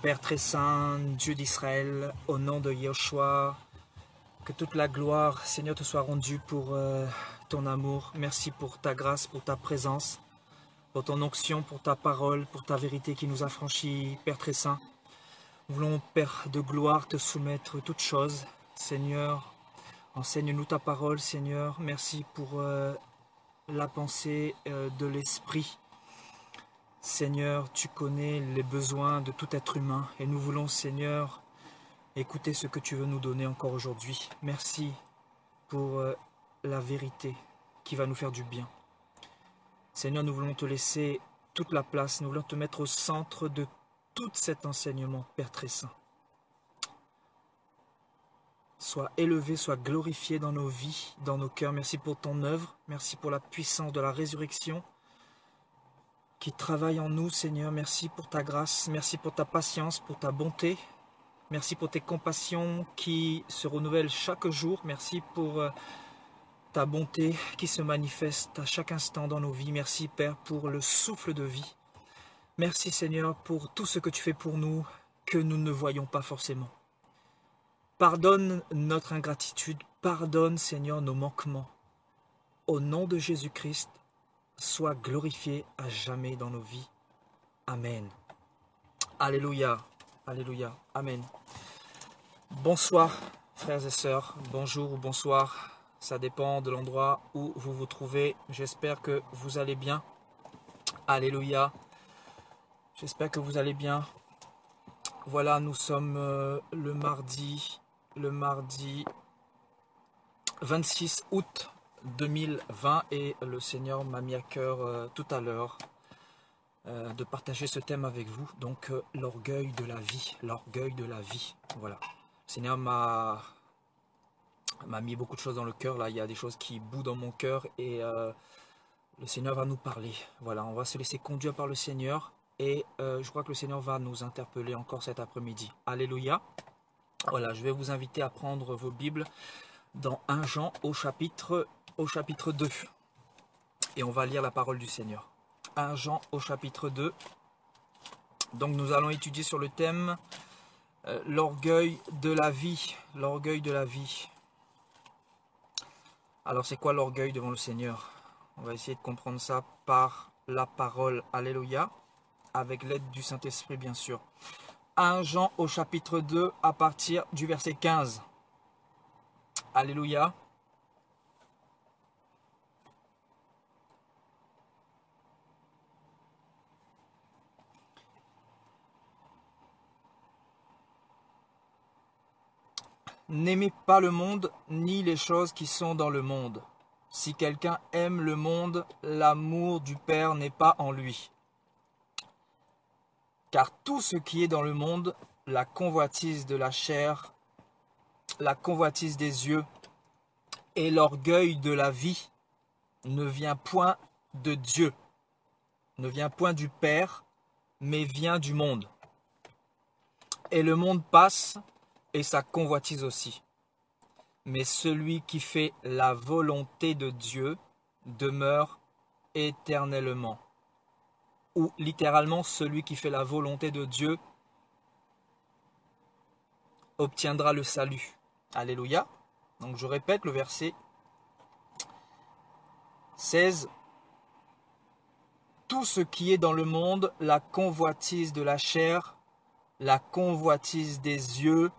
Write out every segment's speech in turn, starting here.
Père très saint, Dieu d'Israël, au nom de Yahushua, que toute la gloire, Seigneur, te soit rendue pour ton amour. Merci pour ta grâce, pour ta présence, pour ton onction, pour ta parole, pour ta vérité qui nous a franchis, Père très saint. Nous voulons, Père de gloire, te soumettre toutes choses. Seigneur, enseigne-nous ta parole, Seigneur. Merci pour la pensée de l'Esprit. Seigneur, tu connais les besoins de tout être humain et nous voulons, Seigneur, écouter ce que tu veux nous donner encore aujourd'hui. Merci pour la vérité qui va nous faire du bien. Seigneur, nous voulons te laisser toute la place, nous voulons te mettre au centre de tout cet enseignement, Père très saint. Sois élevé, sois glorifié dans nos vies, dans nos cœurs. Merci pour ton œuvre, merci pour la puissance de la résurrection qui travaille en nous, Seigneur. Merci pour ta grâce, merci pour ta patience, pour ta bonté. Merci pour tes compassions qui se renouvellent chaque jour. Merci pour ta bonté qui se manifeste à chaque instant dans nos vies. Merci, Père, pour le souffle de vie. Merci, Seigneur, pour tout ce que tu fais pour nous que nous ne voyons pas forcément. Pardonne notre ingratitude. Pardonne, Seigneur, nos manquements. Au nom de Jésus-Christ, sois glorifié à jamais dans nos vies. Amen. Alléluia. Alléluia. Amen. Bonsoir, frères et sœurs. Bonjour ou bonsoir. Ça dépend de l'endroit où vous vous trouvez. J'espère que vous allez bien. Alléluia. J'espère que vous allez bien. Voilà, nous sommes le mardi 26 août 2020 et le Seigneur m'a mis à cœur tout à l'heure de partager ce thème avec vous. Donc l'orgueil de la vie. L'orgueil de la vie. Voilà. Le Seigneur m'a mis beaucoup de choses dans le cœur. Là, il y a des choses qui bouent dans mon cœur et le Seigneur va nous parler. Voilà, on va se laisser conduire par le Seigneur et je crois que le Seigneur va nous interpeller encore cet après-midi. Alléluia. Voilà, je vais vous inviter à prendre vos Bibles dans 1 Jean au chapitre 2 et on va lire la parole du Seigneur. 1 Jean au chapitre 2. Donc nous allons étudier sur le thème l'orgueil de la vie. L'orgueil de la vie. Alors c'est quoi l'orgueil devant le Seigneur? On va essayer de comprendre ça par la parole. Alléluia. Avec l'aide du Saint-Esprit bien sûr. 1 Jean au chapitre 2 à partir du verset 15. Alléluia. N'aimez pas le monde, ni les choses qui sont dans le monde. Si quelqu'un aime le monde, l'amour du Père n'est pas en lui. Car tout ce qui est dans le monde, la convoitise de la chair, la convoitise des yeux et l'orgueil de la vie, ne vient point de Dieu, ne vient point du Père, mais vient du monde. Et le monde passe, et sa convoitise aussi. Mais celui qui fait la volonté de Dieu demeure éternellement. Ou littéralement, celui qui fait la volonté de Dieu obtiendra le salut. Alléluia. Donc je répète le verset 16. Tout ce qui est dans le monde, la convoitise de la chair, la convoitise des yeux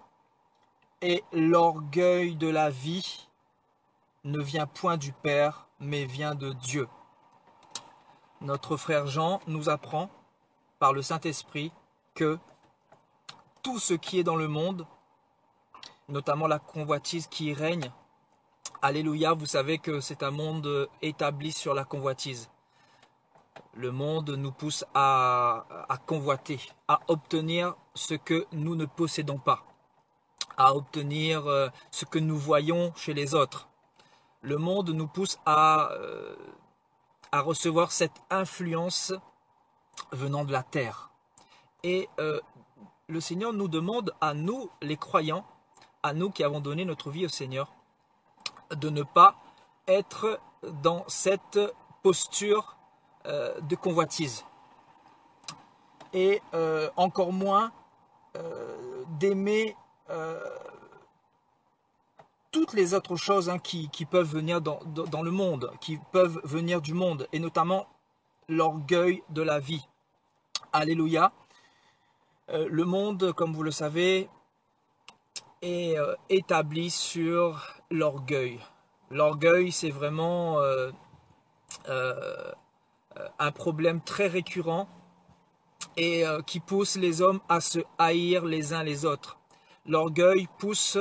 et l'orgueil de la vie ne vient point du Père, mais vient de Dieu. Notre frère Jean nous apprend par le Saint-Esprit que tout ce qui est dans le monde, notamment la convoitise qui règne, alléluia, vous savez que c'est un monde établi sur la convoitise. Le monde nous pousse à convoiter, à obtenir ce que nous ne possédons pas, à obtenir ce que nous voyons chez les autres. Le monde nous pousse à recevoir cette influence venant de la terre. Et le Seigneur nous demande à nous, les croyants, à nous qui avons donné notre vie au Seigneur, de ne pas être dans cette posture de convoitise. Et encore moins d'aimer toutes les autres choses qui peuvent venir dans le monde, qui peuvent venir du monde, et notamment l'orgueil de la vie. Alléluia. Le monde, comme vous le savez, est établi sur l'orgueil. L'orgueil, c'est vraiment un problème très récurrent et qui pousse les hommes à se haïr les uns les autres. L'orgueil pousse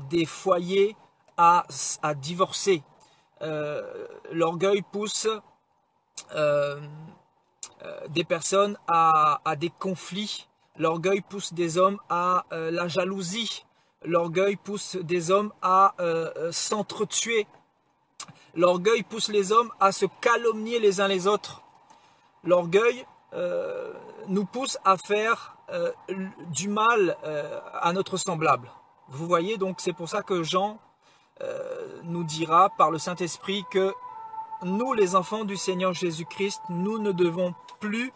des foyers à divorcer. L'orgueil pousse des personnes à des conflits. L'orgueil pousse des hommes à la jalousie. L'orgueil pousse des hommes à s'entretuer. L'orgueil pousse les hommes à se calomnier les uns les autres. L'orgueil nous pousse à faire du mal à notre semblable. Vous voyez, donc c'est pour ça que Jean nous dira par le Saint-Esprit que nous, les enfants du Seigneur Jésus-Christ, nous ne devons plus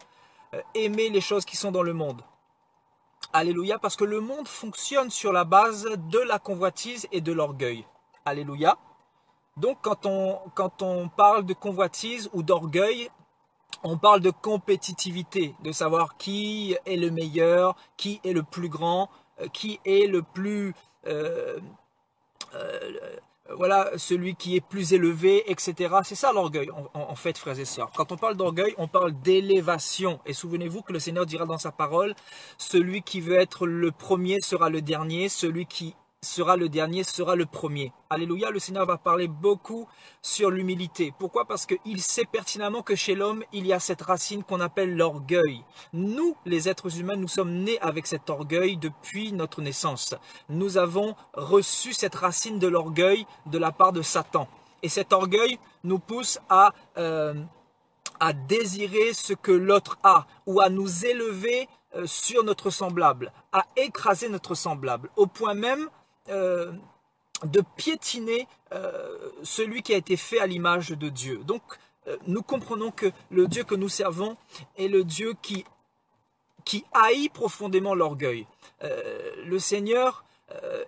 aimer les choses qui sont dans le monde. Alléluia, parce que le monde fonctionne sur la base de la convoitise et de l'orgueil. Alléluia. Donc quand on parle de convoitise ou d'orgueil, on parle de compétitivité, de savoir qui est le meilleur, qui est le plus grand, qui est le plus... voilà, celui qui est plus élevé, etc. C'est ça l'orgueil, en fait, frères et sœurs. Quand on parle d'orgueil, on parle d'élévation. Et souvenez-vous que le Seigneur dira dans sa parole, celui qui veut être le premier sera le dernier, celui qui sera le dernier sera le premier. Alléluia, le Seigneur va parler beaucoup sur l'humilité. Pourquoi? Parce qu'il sait pertinemment que chez l'homme, il y a cette racine qu'on appelle l'orgueil. Nous, les êtres humains, nous sommes nés avec cet orgueil depuis notre naissance. Nous avons reçu cette racine de l'orgueil de la part de Satan. Et cet orgueil nous pousse à désirer ce que l'autre a ou à nous élever sur notre semblable, à écraser notre semblable, au point même de piétiner celui qui a été fait à l'image de Dieu. Donc, nous comprenons que le Dieu que nous servons est le Dieu qui haït profondément l'orgueil. Le Seigneur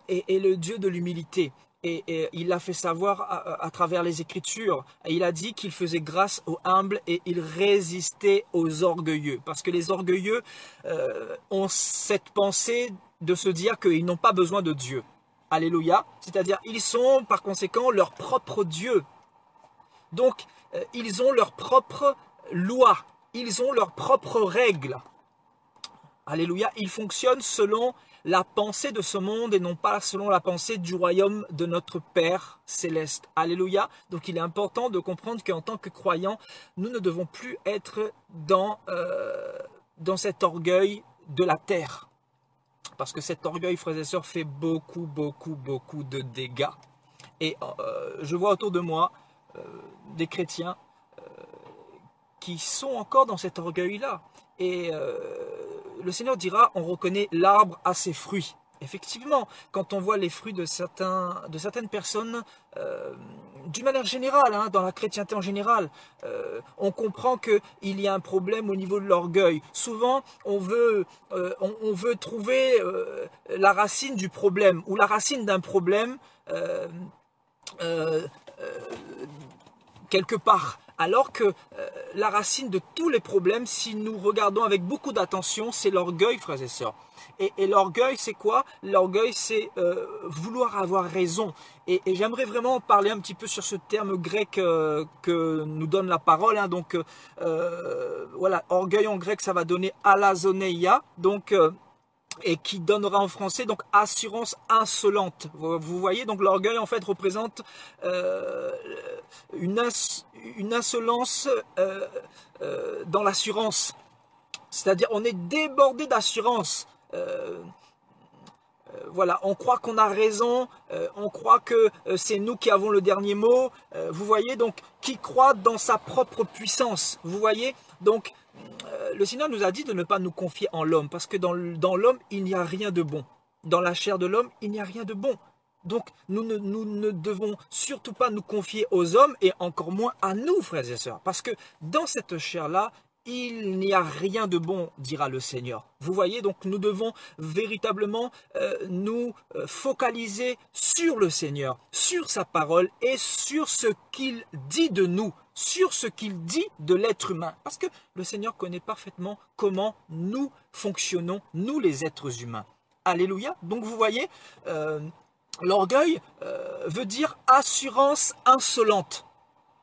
est le Dieu de l'humilité. Et il l'a fait savoir à travers les Écritures. Et il a dit qu'il faisait grâce aux humbles et il résistait aux orgueilleux. Parce que les orgueilleux ont cette pensée de se dire qu'ils n'ont pas besoin de Dieu. Alléluia. C'est-à-dire, ils sont par conséquent leur propre Dieu. Donc, ils ont leur propre loi. Ils ont leurs propres règles. Alléluia. Ils fonctionnent selon la pensée de ce monde et non pas selon la pensée du royaume de notre Père céleste. Alléluia. Donc il est important de comprendre qu'en tant que croyants, nous ne devons plus être dans cet orgueil de la terre. Parce que cet orgueil, frères et sœurs, fait beaucoup de dégâts. Et je vois autour de moi des chrétiens qui sont encore dans cet orgueil-là. Et le Seigneur dira, on reconnaît l'arbre à ses fruits. Effectivement, quand on voit les fruits de certaines personnes, d'une manière générale, dans la chrétienté en général, on comprend qu'il y a un problème au niveau de l'orgueil. Souvent, on veut trouver la racine du problème ou la racine d'un problème quelque part. Alors que la racine de tous les problèmes, si nous regardons avec beaucoup d'attention, c'est l'orgueil, frères et sœurs. Et l'orgueil, c'est quoi? L'orgueil, c'est vouloir avoir raison. Et j'aimerais vraiment parler un petit peu sur ce terme grec que nous donne la parole. Donc, voilà, orgueil en grec, ça va donner alazoneia. Donc, et qui donnera en français donc assurance insolente. Vous voyez, donc l'orgueil en fait représente une insolence dans l'assurance. C'est-à-dire on est débordé d'assurance. Voilà, on croit qu'on a raison, on croit que c'est nous qui avons le dernier mot. Vous voyez, donc qui croit dans sa propre puissance. Vous voyez, donc le Seigneur nous a dit de ne pas nous confier en l'homme, parce que dans l'homme, il n'y a rien de bon. Dans la chair de l'homme, il n'y a rien de bon. Donc, nous ne devons surtout pas nous confier aux hommes, et encore moins à nous, frères et sœurs. Parce que dans cette chair-là, il n'y a rien de bon, dira le Seigneur. Vous voyez, donc nous devons véritablement nous focaliser sur le Seigneur, sur sa parole et sur ce qu'il dit de nous, sur ce qu'il dit de l'être humain. Parce que le Seigneur connaît parfaitement comment nous fonctionnons, nous les êtres humains. Alléluia. Donc vous voyez, l'orgueil veut dire assurance insolente.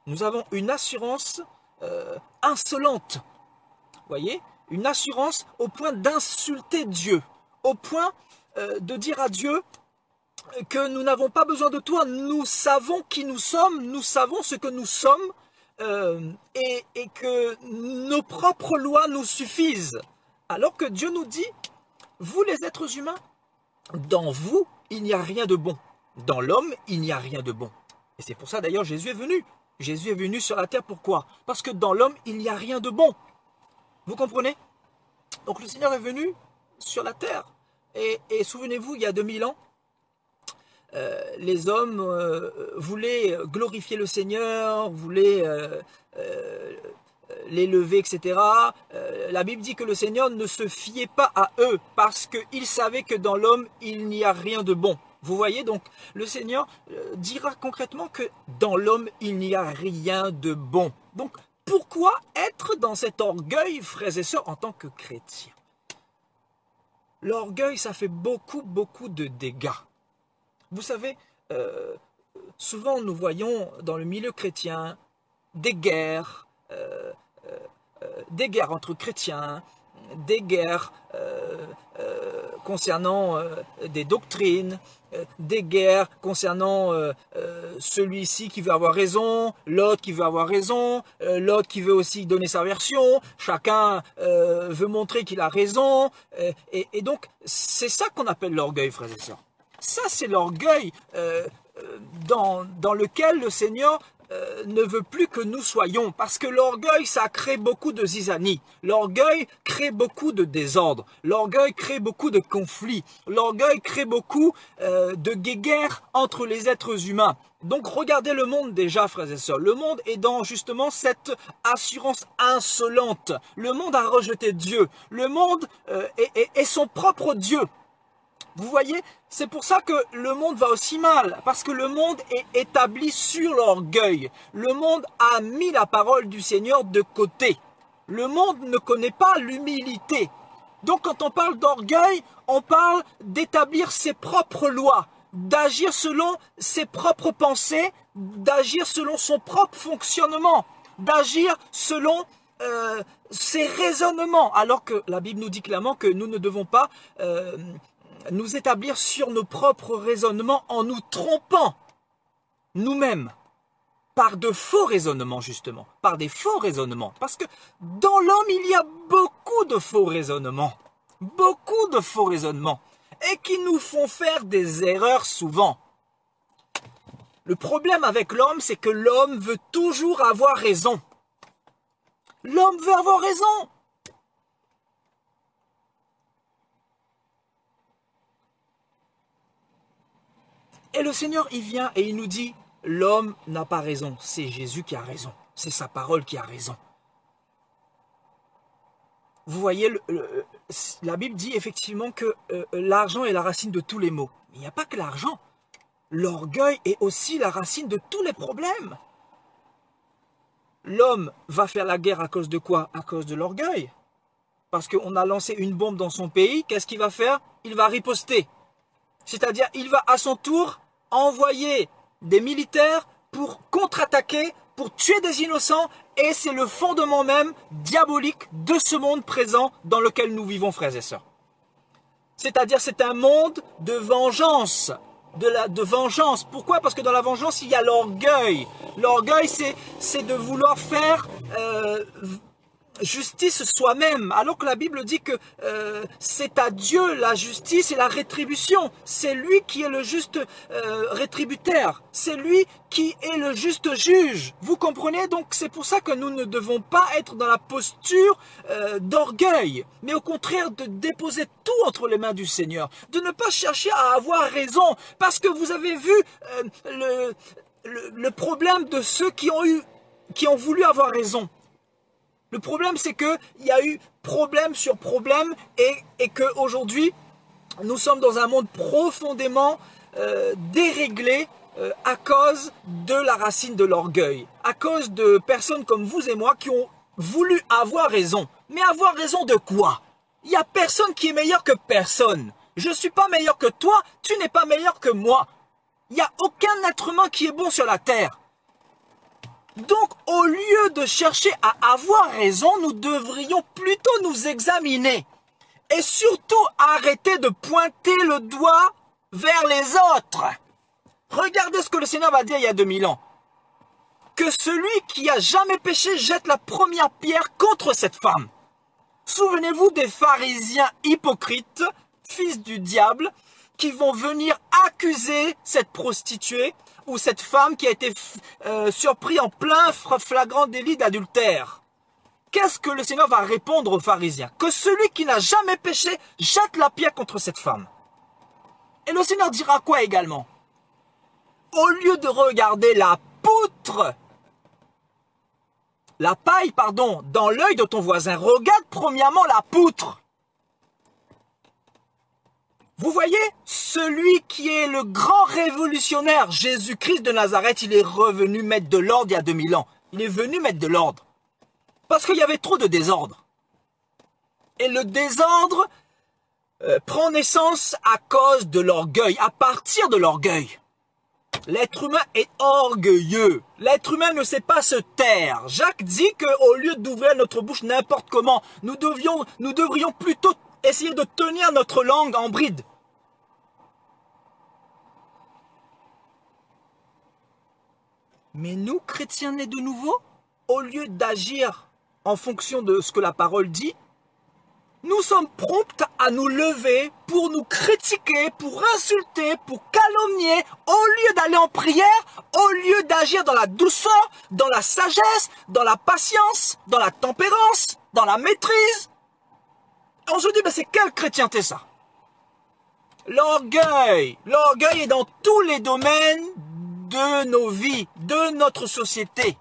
Nous avons une assurance insolente. Voyez, une assurance au point d'insulter Dieu, au point de dire à Dieu que nous n'avons pas besoin de toi, nous savons qui nous sommes, nous savons ce que nous sommes et que nos propres lois nous suffisent. Alors que Dieu nous dit, vous les êtres humains, dans vous, il n'y a rien de bon. Dans l'homme, il n'y a rien de bon. Et c'est pour ça d'ailleurs Jésus est venu. Jésus est venu sur la terre, pourquoi? Parce que dans l'homme, il n'y a rien de bon. Vous comprenez? Donc le Seigneur est venu sur la terre. Et souvenez-vous, il y a 2000 ans, les hommes voulaient glorifier le Seigneur, voulaient l'élever, etc. La Bible dit que le Seigneur ne se fiait pas à eux parce qu'il savait que dans l'homme, il n'y a rien de bon. Vous voyez, donc le Seigneur dira concrètement que dans l'homme, il n'y a rien de bon. Donc, pourquoi être dans cet orgueil, frères et sœurs, en tant que chrétiens? L'orgueil, ça fait beaucoup de dégâts. Vous savez, souvent nous voyons dans le milieu chrétien des guerres entre chrétiens, des guerres concernant des doctrines, des guerres concernant celui-ci qui veut avoir raison, l'autre qui veut avoir raison, l'autre qui veut aussi donner sa version, chacun veut montrer qu'il a raison, et donc c'est ça qu'on appelle l'orgueil, frères et sœurs. Ça c'est l'orgueil dans lequel le Seigneur ne veut plus que nous soyons, parce que l'orgueil, ça crée beaucoup de zizanie. L'orgueil crée beaucoup de désordre. L'orgueil crée beaucoup de conflits. L'orgueil crée beaucoup de guéguerres entre les êtres humains. Donc regardez le monde déjà, frères et sœurs. Le monde est dans justement cette assurance insolente. Le monde a rejeté Dieu. Le monde est son propre Dieu. Vous voyez, c'est pour ça que le monde va aussi mal, parce que le monde est établi sur l'orgueil. Le monde a mis la parole du Seigneur de côté. Le monde ne connaît pas l'humilité. Donc quand on parle d'orgueil, on parle d'établir ses propres lois, d'agir selon ses propres pensées, d'agir selon son propre fonctionnement, d'agir selon ses raisonnements, alors que la Bible nous dit clairement que nous ne devons pas nous établir sur nos propres raisonnements en nous trompant nous-mêmes par de faux raisonnements, justement, par des faux raisonnements. Parce que dans l'homme, il y a beaucoup de faux raisonnements, et qui nous font faire des erreurs souvent. Le problème avec l'homme, c'est que l'homme veut toujours avoir raison. L'homme veut avoir raison. Et le Seigneur, il vient et il nous dit, l'homme n'a pas raison, c'est Jésus qui a raison, c'est sa parole qui a raison. Vous voyez, la Bible dit effectivement que l'argent est la racine de tous les maux. Mais il n'y a pas que l'argent. L'orgueil est aussi la racine de tous les problèmes. L'homme va faire la guerre à cause de quoi? À cause de l'orgueil. Parce qu'on a lancé une bombe dans son pays, qu'est-ce qu'il va faire? Il va riposter. C'est-à-dire, il va à son tour envoyer des militaires pour contre-attaquer, pour tuer des innocents, et c'est le fondement même diabolique de ce monde présent dans lequel nous vivons, frères et sœurs. C'est-à-dire, c'est un monde de vengeance, de vengeance. Pourquoi? Parce que dans la vengeance, il y a l'orgueil. L'orgueil, c'est de vouloir faire justice soi-même, alors que la Bible dit que c'est à Dieu la justice et la rétribution. C'est lui qui est le juste rétributeur. C'est lui qui est le juste juge. Vous comprenez? Donc c'est pour ça que nous ne devons pas être dans la posture d'orgueil, mais au contraire de déposer tout entre les mains du Seigneur, de ne pas chercher à avoir raison, parce que vous avez vu le problème de ceux qui ont voulu avoir raison. Le problème, c'est qu'il y a eu problème sur problème et qu'aujourd'hui, nous sommes dans un monde profondément déréglé à cause de la racine de l'orgueil, à cause de personnes comme vous et moi qui ont voulu avoir raison. Mais avoir raison de quoi? Il n'y a personne qui est meilleur que personne. Je ne suis pas meilleur que toi, tu n'es pas meilleur que moi. Il n'y a aucun être humain qui est bon sur la terre. Donc, au lieu de chercher à avoir raison, nous devrions plutôt nous examiner. Et surtout, arrêter de pointer le doigt vers les autres. Regardez ce que le Seigneur va dire il y a 2000 ans. Que celui qui a jamais péché jette la première pierre contre cette femme. Souvenez-vous des pharisiens hypocrites, fils du diable, qui vont venir accuser cette prostituée ou cette femme qui a été surprise en plein flagrant délit d'adultère. Qu'est-ce que le Seigneur va répondre aux pharisiens? Que celui qui n'a jamais péché jette la pierre contre cette femme. Et le Seigneur dira quoi également? Au lieu de regarder la poutre, la paille, pardon, dans l'œil de ton voisin, regarde premièrement la poutre. Vous voyez, celui qui est le grand révolutionnaire, Jésus-Christ de Nazareth, il est revenu mettre de l'ordre il y a 2000 ans. Il est venu mettre de l'ordre. Parce qu'il y avait trop de désordre. Et le désordre prend naissance à cause de l'orgueil, à partir de l'orgueil. L'être humain est orgueilleux. L'être humain ne sait pas se taire. Jacques dit qu'au lieu d'ouvrir notre bouche n'importe comment, nous devrions plutôt essayer de tenir notre langue en bride. Mais nous, chrétiens nés de nouveau, au lieu d'agir en fonction de ce que la parole dit, nous sommes prompts à nous lever pour nous critiquer, pour insulter, pour calomnier, au lieu d'aller en prière, au lieu d'agir dans la douceur, dans la sagesse, dans la patience, dans la tempérance, dans la maîtrise. On se dit, c'est quelle chrétienté ça? L'orgueil est dans tous les domaines de nos vies, de notre société.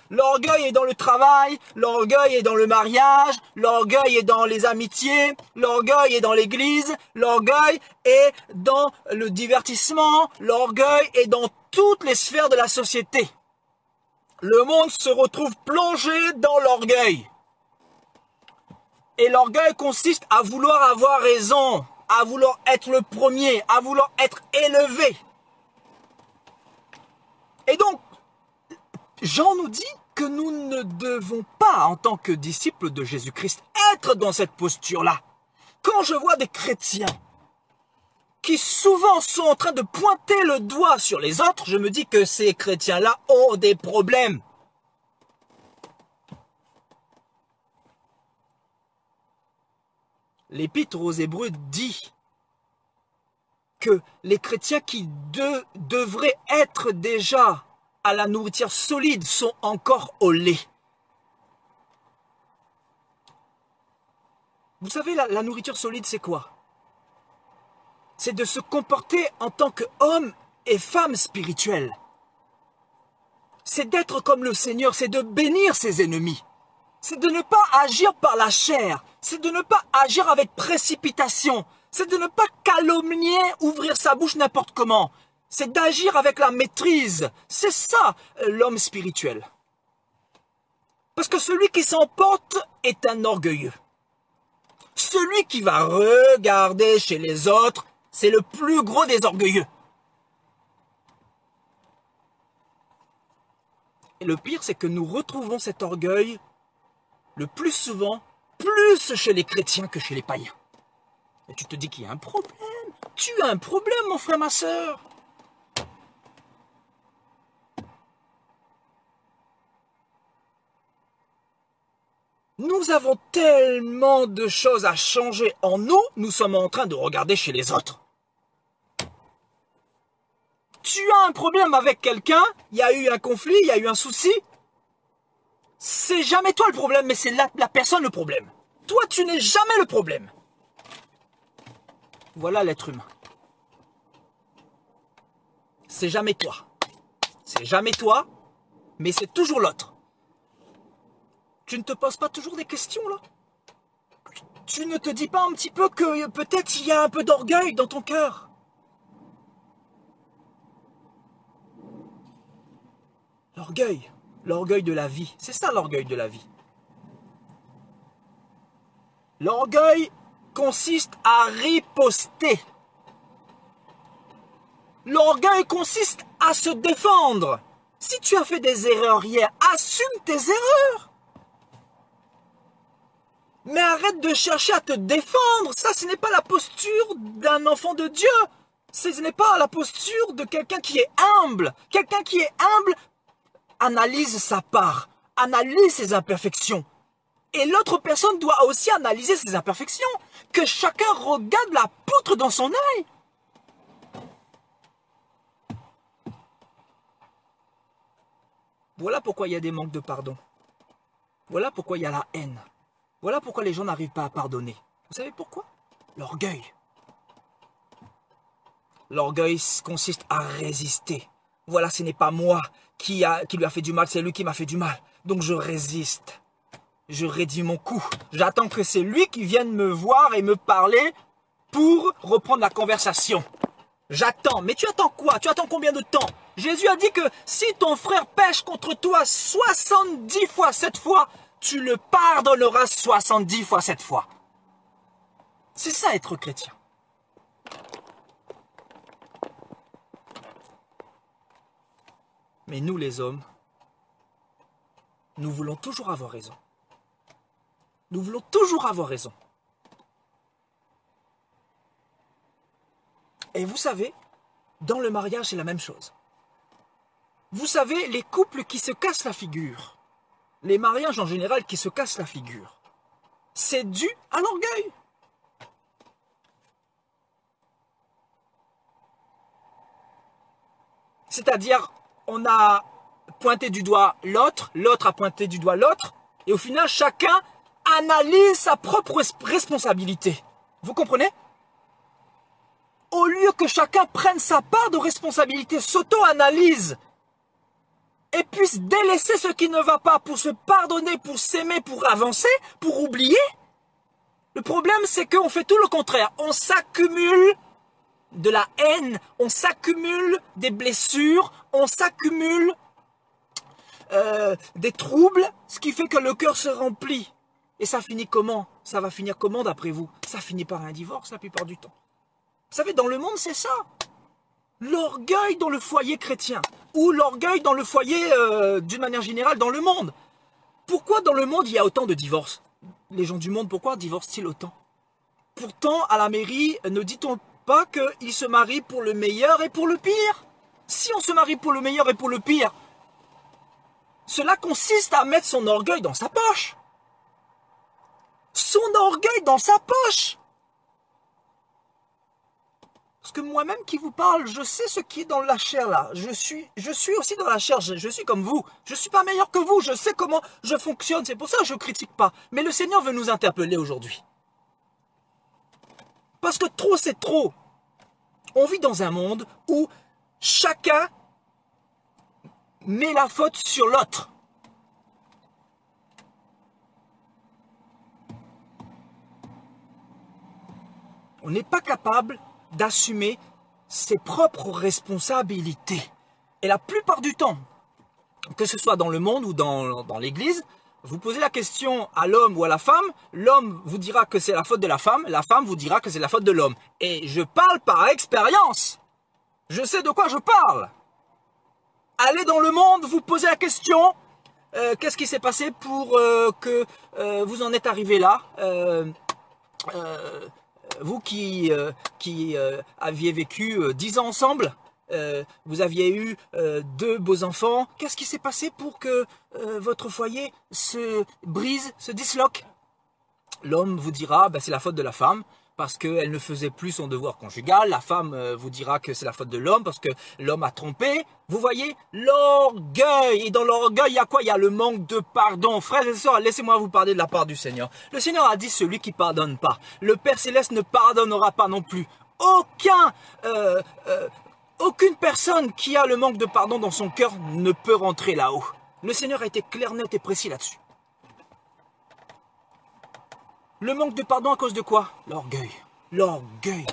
L'orgueil est dans le travail, l'orgueil est dans le mariage, l'orgueil est dans les amitiés, l'orgueil est dans l'église, l'orgueil est dans le divertissement, l'orgueil est dans toutes les sphères de la société. Le monde se retrouve plongé dans l'orgueil. Et l'orgueil consiste à vouloir avoir raison, à vouloir être le premier, à vouloir être élevé. Et donc, Jean nous dit que nous ne devons pas, en tant que disciples de Jésus-Christ, être dans cette posture-là. Quand je vois des chrétiens qui souvent sont en train de pointer le doigt sur les autres, je me dis que ces chrétiens-là ont des problèmes. L'Épître aux Hébreux dit que les chrétiens qui devraient être déjà à la nourriture solide sont encore au lait. Vous savez, la nourriture solide, c'est quoi? C'est de se comporter en tant qu'homme et femme spirituels. C'est d'être comme le Seigneur, c'est de bénir ses ennemis. C'est de ne pas agir par la chair, c'est de ne pas agir avec précipitation, c'est de ne pas calomnier, ouvrir sa bouche n'importe comment. C'est d'agir avec la maîtrise. C'est ça, l'homme spirituel. Parce que celui qui s'emporte est un orgueilleux. Celui qui va regarder chez les autres, c'est le plus gros des orgueilleux. Et le pire, c'est que nous retrouvons cet orgueil le plus souvent, plus chez les chrétiens que chez les païens. Et tu te dis qu'il y a un problème. Tu as un problème, mon frère, ma sœur. Nous avons tellement de choses à changer en nous, nous sommes en train de regarder chez les autres. Tu as un problème avec quelqu'un, il y a eu un conflit, il y a eu un souci. C'est jamais toi le problème, mais c'est la personne le problème. Toi, tu n'es jamais le problème. Voilà l'être humain. C'est jamais toi. C'est jamais toi, mais c'est toujours l'autre. Tu ne te poses pas toujours des questions là? Tu ne te dis pas un petit peu que peut-être il y a un peu d'orgueil dans ton cœur? L'orgueil, l'orgueil de la vie, c'est ça l'orgueil de la vie. L'orgueil consiste à riposter. L'orgueil consiste à se défendre. Si tu as fait des erreurs hier, assume tes erreurs. Mais arrête de chercher à te défendre. Ça, ce n'est pas la posture d'un enfant de Dieu. Ce n'est pas la posture de quelqu'un qui est humble. Quelqu'un qui est humble analyse sa part, analyse ses imperfections. Et l'autre personne doit aussi analyser ses imperfections. Que chacun regarde la poutre dans son œil. Voilà pourquoi il y a des manques de pardon. Voilà pourquoi il y a la haine. Voilà pourquoi les gens n'arrivent pas à pardonner. Vous savez pourquoi? L'orgueil. L'orgueil consiste à résister. Voilà, ce n'est pas moi qui lui a fait du mal, c'est lui qui m'a fait du mal. Donc je résiste. Je rédis mon coup. J'attends que c'est lui qui vienne me voir et me parler pour reprendre la conversation. J'attends. Mais tu attends quoi? Tu attends combien de temps? Jésus a dit que si ton frère pêche contre toi 70 fois 7 fois, tu le pardonneras 70 fois 7 fois. C'est ça être chrétien. Mais nous les hommes, nous voulons toujours avoir raison. Nous voulons toujours avoir raison. Et vous savez, dans le mariage, c'est la même chose. Vous savez, les couples qui se cassent la figure, les mariages en général qui se cassent la figure, c'est dû à l'orgueil. C'est-à-dire, on a pointé du doigt l'autre, l'autre a pointé du doigt l'autre, et au final, chacun analyse sa propre responsabilité. Vous comprenez? Au lieu que chacun prenne sa part de responsabilité, s'auto-analyse et puisse délaisser ce qui ne va pas pour se pardonner, pour s'aimer, pour avancer, pour oublier. Le problème, c'est qu'on fait tout le contraire. On s'accumule de la haine, on s'accumule des blessures, on s'accumule des troubles, ce qui fait que le cœur se remplit. Et ça finit comment? Ça va finir comment d'après vous? Ça finit par un divorce la plupart du temps. Vous savez, dans le monde, c'est ça. L'orgueil dans le foyer chrétien, ou l'orgueil dans le foyer, d'une manière générale, dans le monde. Pourquoi dans le monde, il y a autant de divorces? Les gens du monde, pourquoi divorcent-ils autant? Pourtant, à la mairie, ne dit-on pas qu'ils se marient pour le meilleur et pour le pire? Si on se marie pour le meilleur et pour le pire, cela consiste à mettre son orgueil dans sa poche. Son orgueil dans sa poche. Parce que moi-même qui vous parle, je sais ce qui est dans la chair là. Je suis aussi dans la chair, je suis comme vous. Je ne suis pas meilleur que vous, je sais comment je fonctionne. C'est pour ça que je ne critique pas. Mais le Seigneur veut nous interpeller aujourd'hui. Parce que trop c'est trop. On vit dans un monde où chacun met la faute sur l'autre. On n'est pas capable d'assumer ses propres responsabilités. Et la plupart du temps, que ce soit dans le monde ou dans l'église, vous posez la question à l'homme ou à la femme, l'homme vous dira que c'est la faute de la femme vous dira que c'est la faute de l'homme. Et je parle par expérience. Je sais de quoi je parle. Allez dans le monde, vous posez la question, qu'est-ce qui s'est passé pour que vous en êtes arrivé là vous qui aviez vécu 10 ans ensemble, vous aviez eu 2 beaux enfants, qu'est-ce qui s'est passé pour que votre foyer se brise, se disloque? L'homme vous dira, ben, c'est la faute de la femme, parce qu'elle ne faisait plus son devoir conjugal. La femme vous dira que c'est la faute de l'homme, parce que l'homme a trompé. Vous voyez, l'orgueil. Et dans l'orgueil, il y a quoi? Il y a le manque de pardon. Frères et sœurs, laissez-moi vous parler de la part du Seigneur. Le Seigneur a dit, celui qui pardonne pas, le Père Céleste ne pardonnera pas non plus. Aucune personne qui a le manque de pardon dans son cœur ne peut rentrer là-haut. Le Seigneur a été clair, net et précis là-dessus. Le manque de pardon à cause de quoi? L'orgueil. L'orgueil.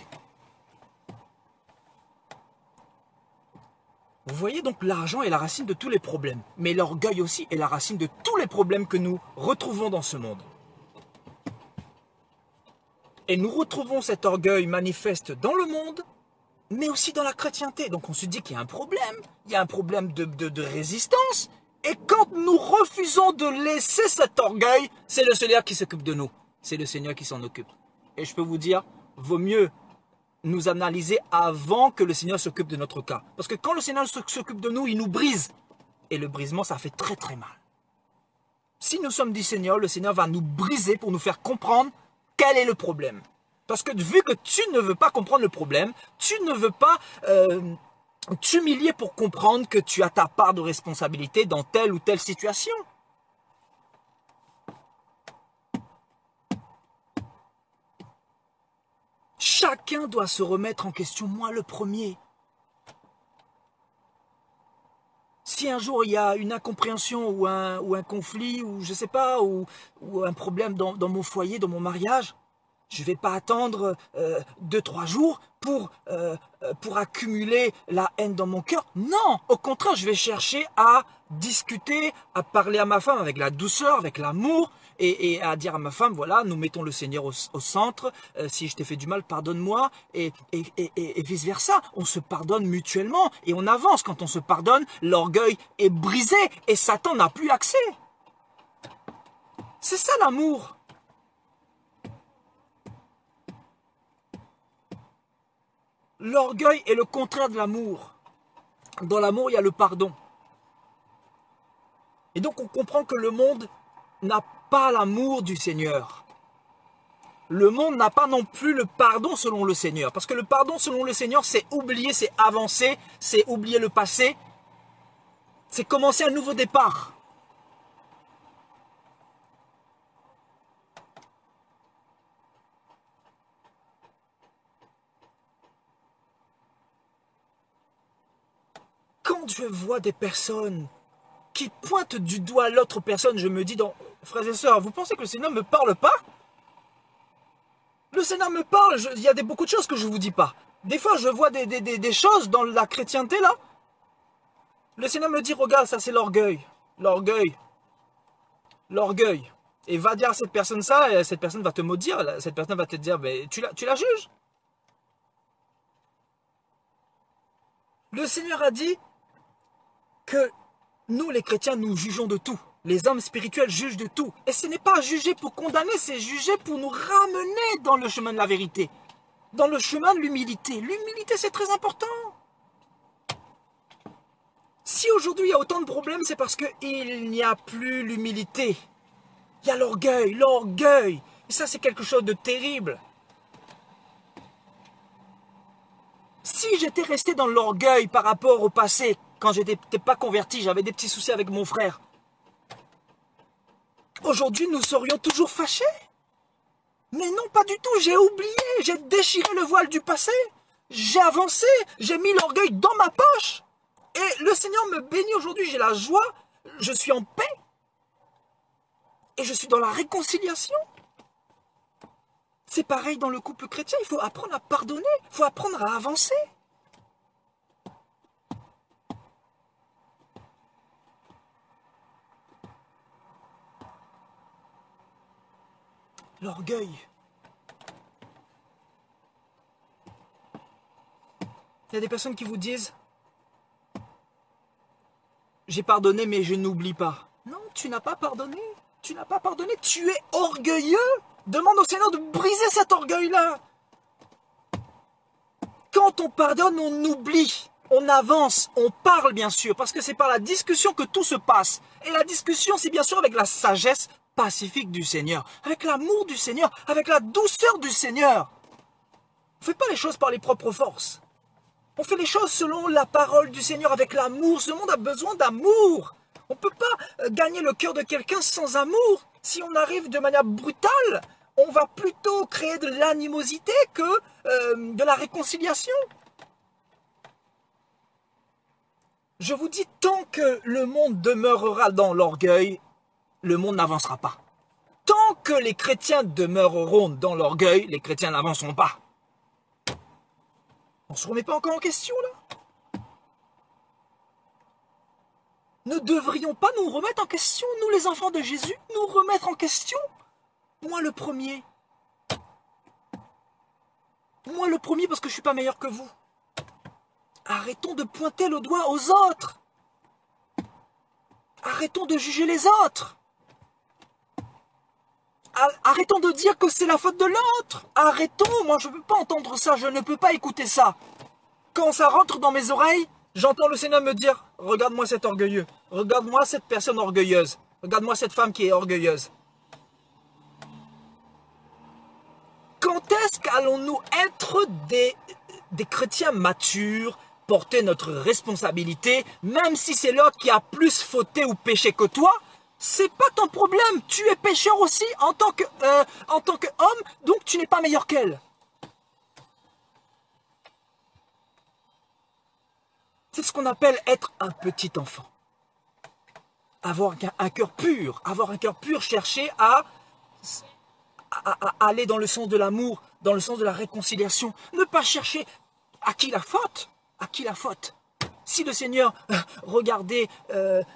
Vous voyez donc, l'argent est la racine de tous les problèmes. Mais l'orgueil aussi est la racine de tous les problèmes que nous retrouvons dans ce monde. Et nous retrouvons cet orgueil manifeste dans le monde, mais aussi dans la chrétienté. Donc on se dit qu'il y a un problème. Il y a un problème de résistance. Et quand nous refusons de laisser cet orgueil, c'est le Seigneur qui s'occupe de nous. C'est le Seigneur qui s'en occupe. Et je peux vous dire, vaut mieux nous analyser avant que le Seigneur s'occupe de notre cas. Parce que quand le Seigneur s'occupe de nous, il nous brise. Et le brisement, ça fait très très mal. Si nous sommes du Seigneur, le Seigneur va nous briser pour nous faire comprendre quel est le problème. Parce que vu que tu ne veux pas comprendre le problème, tu ne veux pas t'humilier pour comprendre que tu as ta part de responsabilité dans telle ou telle situation. Chacun doit se remettre en question, moi le premier. Si un jour il y a une incompréhension ou un conflit, ou je sais pas, ou un problème dans mon foyer, dans mon mariage, je ne vais pas attendre 2-3 jours pour accumuler la haine dans mon cœur. Non, au contraire, je vais chercher à discuter, à parler à ma femme avec la douceur, avec l'amour, et à dire à ma femme, voilà, nous mettons le Seigneur au centre, si je t'ai fait du mal, pardonne-moi, et vice-versa. On se pardonne mutuellement, et on avance. Quand on se pardonne, l'orgueil est brisé, et Satan n'a plus accès. C'est ça l'amour. L'orgueil est le contraire de l'amour. Dans l'amour, il y a le pardon. Et donc, on comprend que le monde n'a pas l'amour du Seigneur. Le monde n'a pas non plus le pardon selon le Seigneur. Parce que le pardon selon le Seigneur, c'est oublier, c'est avancer, c'est oublier le passé. C'est commencer un nouveau départ. Quand je vois des personnes qui pointent du doigt l'autre personne, je me dis, frères et sœurs, vous pensez que le Seigneur ne me parle pas? Le Seigneur me parle, il y a beaucoup de choses que je ne vous dis pas. Des fois, je vois des choses dans la chrétienté, là. Le Seigneur me dit, regarde, ça c'est l'orgueil. L'orgueil. L'orgueil. Et va dire à cette personne ça, et cette personne va te maudire, cette personne va te dire, mais tu la juges. Le Seigneur a dit que nous, les chrétiens, nous jugeons de tout. Les hommes spirituels jugent de tout. Et ce n'est pas juger pour condamner, c'est juger pour nous ramener dans le chemin de la vérité. Dans le chemin de l'humilité. L'humilité, c'est très important. Si aujourd'hui il y a autant de problèmes, c'est parce qu'il n'y a plus l'humilité. Il y a l'orgueil, l'orgueil. Et ça, c'est quelque chose de terrible. Si j'étais resté dans l'orgueil par rapport au passé, quand je n'étais pas converti, j'avais des petits soucis avec mon frère, aujourd'hui, nous serions toujours fâchés. Mais non, pas du tout. J'ai oublié. J'ai déchiré le voile du passé. J'ai avancé. J'ai mis l'orgueil dans ma poche. Et le Seigneur me bénit aujourd'hui. J'ai la joie. Je suis en paix. Et je suis dans la réconciliation. C'est pareil dans le couple chrétien. Il faut apprendre à pardonner. Il faut apprendre à avancer. L'orgueil. Il y a des personnes qui vous disent « J'ai pardonné, mais je n'oublie pas. » Non, tu n'as pas pardonné. Tu n'as pas pardonné. Tu es orgueilleux. Demande au Seigneur de briser cet orgueil-là. Quand on pardonne, on oublie. On avance, on parle bien sûr, parce que c'est par la discussion que tout se passe. Et la discussion, c'est bien sûr avec la sagesse pacifique du Seigneur, avec l'amour du Seigneur, avec la douceur du Seigneur. On ne fait pas les choses par les propres forces. On fait les choses selon la parole du Seigneur, avec l'amour. Ce monde a besoin d'amour. On ne peut pas gagner le cœur de quelqu'un sans amour. Si on arrive de manière brutale, on va plutôt créer de l'animosité que de la réconciliation. Je vous dis, tant que le monde demeurera dans l'orgueil, le monde n'avancera pas. Tant que les chrétiens demeureront dans l'orgueil, les chrétiens n'avanceront pas. On ne se remet pas encore en question, là? Ne devrions pas nous remettre en question, nous les enfants de Jésus, nous remettre en question? Moi le premier. Moi le premier parce que je ne suis pas meilleur que vous. Arrêtons de pointer le doigt aux autres. Arrêtons de juger les autres. Arrêtons de dire que c'est la faute de l'autre. Arrêtons, moi je ne peux pas entendre ça, je ne peux pas écouter ça. Quand ça rentre dans mes oreilles, j'entends le Seigneur me dire, regarde-moi cet orgueilleux, regarde-moi cette personne orgueilleuse, regarde-moi cette femme qui est orgueilleuse. Quand est-ce qu'allons-nous être des chrétiens matures, porter notre responsabilité, même si c'est l'autre qui a plus fauté ou péché que toi? C'est pas ton problème, tu es pécheur aussi en tant qu'homme, donc tu n'es pas meilleur qu'elle. C'est ce qu'on appelle être un petit enfant. Avoir un cœur pur, chercher à aller dans le sens de l'amour, dans le sens de la réconciliation. Ne pas chercher à qui la faute, Si le Seigneur regardait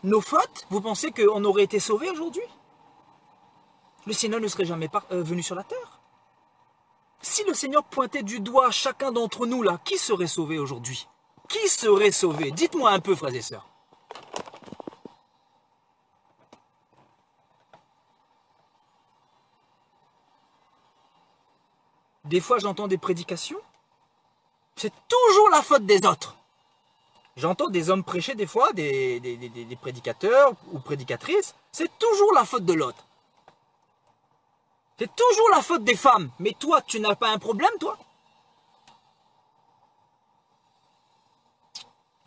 nos fautes, vous pensez qu'on aurait été sauvés aujourd'hui? Le Seigneur ne serait jamais venu sur la terre. Si le Seigneur pointait du doigt chacun d'entre nous là, qui serait sauvé aujourd'hui? Qui serait sauvé? Dites-moi un peu, frères et sœurs. Des fois, j'entends des prédications. C'est toujours la faute des autres. J'entends des hommes prêcher des fois, des prédicateurs ou prédicatrices. C'est toujours la faute de l'autre. C'est toujours la faute des femmes. Mais toi, tu n'as pas un problème, toi?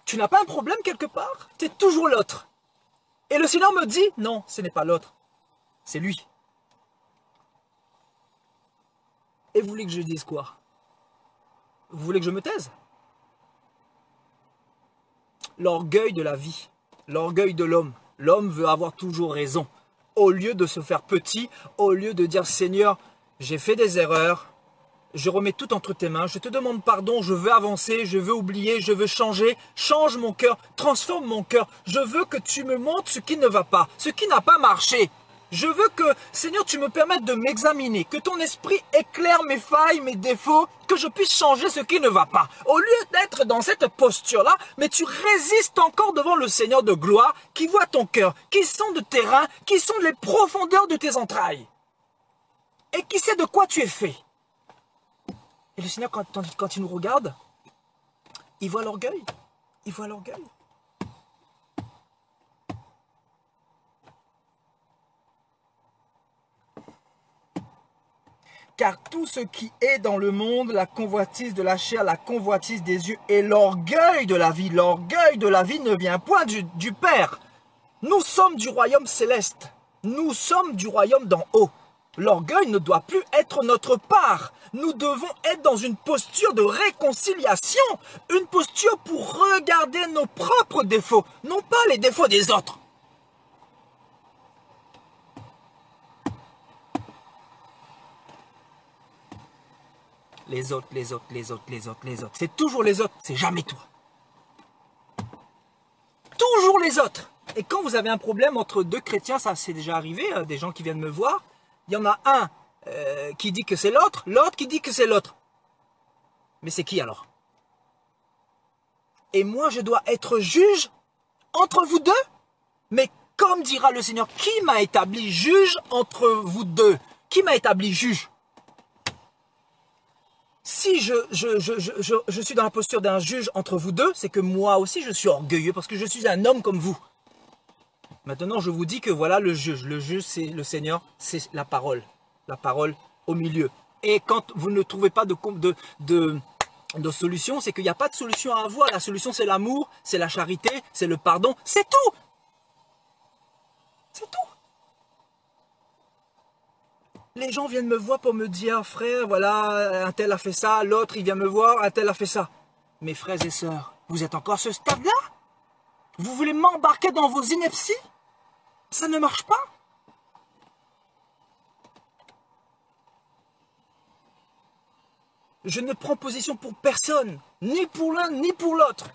Tu n'as pas un problème quelque part? C'est toujours l'autre. Et le Seigneur me dit, non, ce n'est pas l'autre. C'est lui. Et vous voulez que je dise quoi? Vous voulez que je me taise? L'orgueil de la vie, l'orgueil de l'homme. L'homme veut avoir toujours raison. Au lieu de se faire petit, au lieu de dire, Seigneur, j'ai fait des erreurs, je remets tout entre tes mains, je te demande pardon, je veux avancer, je veux oublier, je veux changer, change mon cœur, transforme mon cœur. Je veux que tu me montres ce qui ne va pas, ce qui n'a pas marché. Je veux que, Seigneur, tu me permettes de m'examiner, que ton esprit éclaire mes failles, mes défauts, que je puisse changer ce qui ne va pas. Au lieu d'être dans cette posture-là, mais tu résistes encore devant le Seigneur de gloire, qui voit ton cœur, qui sonde tes reins, qui sonde les profondeurs de tes entrailles, et qui sait de quoi tu es fait. Et le Seigneur, quand il nous regarde, il voit l'orgueil. Il voit l'orgueil. Car tout ce qui est dans le monde, la convoitise de la chair, la convoitise des yeux et l'orgueil de la vie ne vient point du Père. Nous sommes du royaume céleste. Nous sommes du royaume d'en haut. L'orgueil ne doit plus être notre part. Nous devons être dans une posture de réconciliation, une posture pour regarder nos propres défauts, non pas les défauts des autres. Les autres. C'est toujours les autres, c'est jamais toi. Toujours les autres. Et quand vous avez un problème entre deux chrétiens, ça c'est déjà arrivé, des gens qui viennent me voir, il y en a un qui dit que c'est l'autre, l'autre qui dit que c'est l'autre. Mais c'est qui alors? Et moi je dois être juge entre vous deux? Mais comme dira le Seigneur, qui m'a établi juge entre vous deux? Qui m'a établi juge? Si je suis dans la posture d'un juge entre vous deux, c'est que moi aussi je suis orgueilleux parce que je suis un homme comme vous. Maintenant, je vous dis que voilà le juge. Le juge, c'est le Seigneur, c'est la parole au milieu. Et quand vous ne trouvez pas de solution, c'est qu'il n'y a pas de solution à avoir. La solution, c'est l'amour, c'est la charité, c'est le pardon, c'est tout. C'est tout. Les gens viennent me voir pour me dire, frère, voilà, un tel a fait ça, l'autre, il vient me voir, un tel a fait ça. Mes frères et sœurs, vous êtes encore à ce stade-là? Vous voulez m'embarquer dans vos inepties? Ça ne marche pas. Je ne prends position pour personne, ni pour l'un, ni pour l'autre.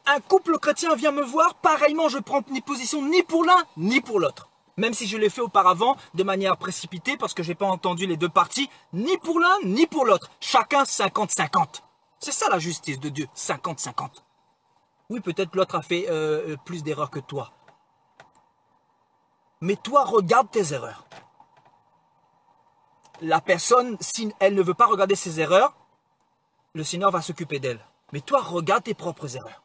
Un couple chrétien vient me voir, pareillement, je prends ni position ni pour l'un, ni pour l'autre. Même si je l'ai fait auparavant de manière précipitée, parce que je n'ai pas entendu les deux parties, ni pour l'un, ni pour l'autre. Chacun 50-50. C'est ça la justice de Dieu, 50-50. Oui, peut-être l'autre a fait plus d'erreurs que toi. Mais toi, regarde tes erreurs. La personne, si elle ne veut pas regarder ses erreurs, le Seigneur va s'occuper d'elle. Mais toi, regarde tes propres erreurs.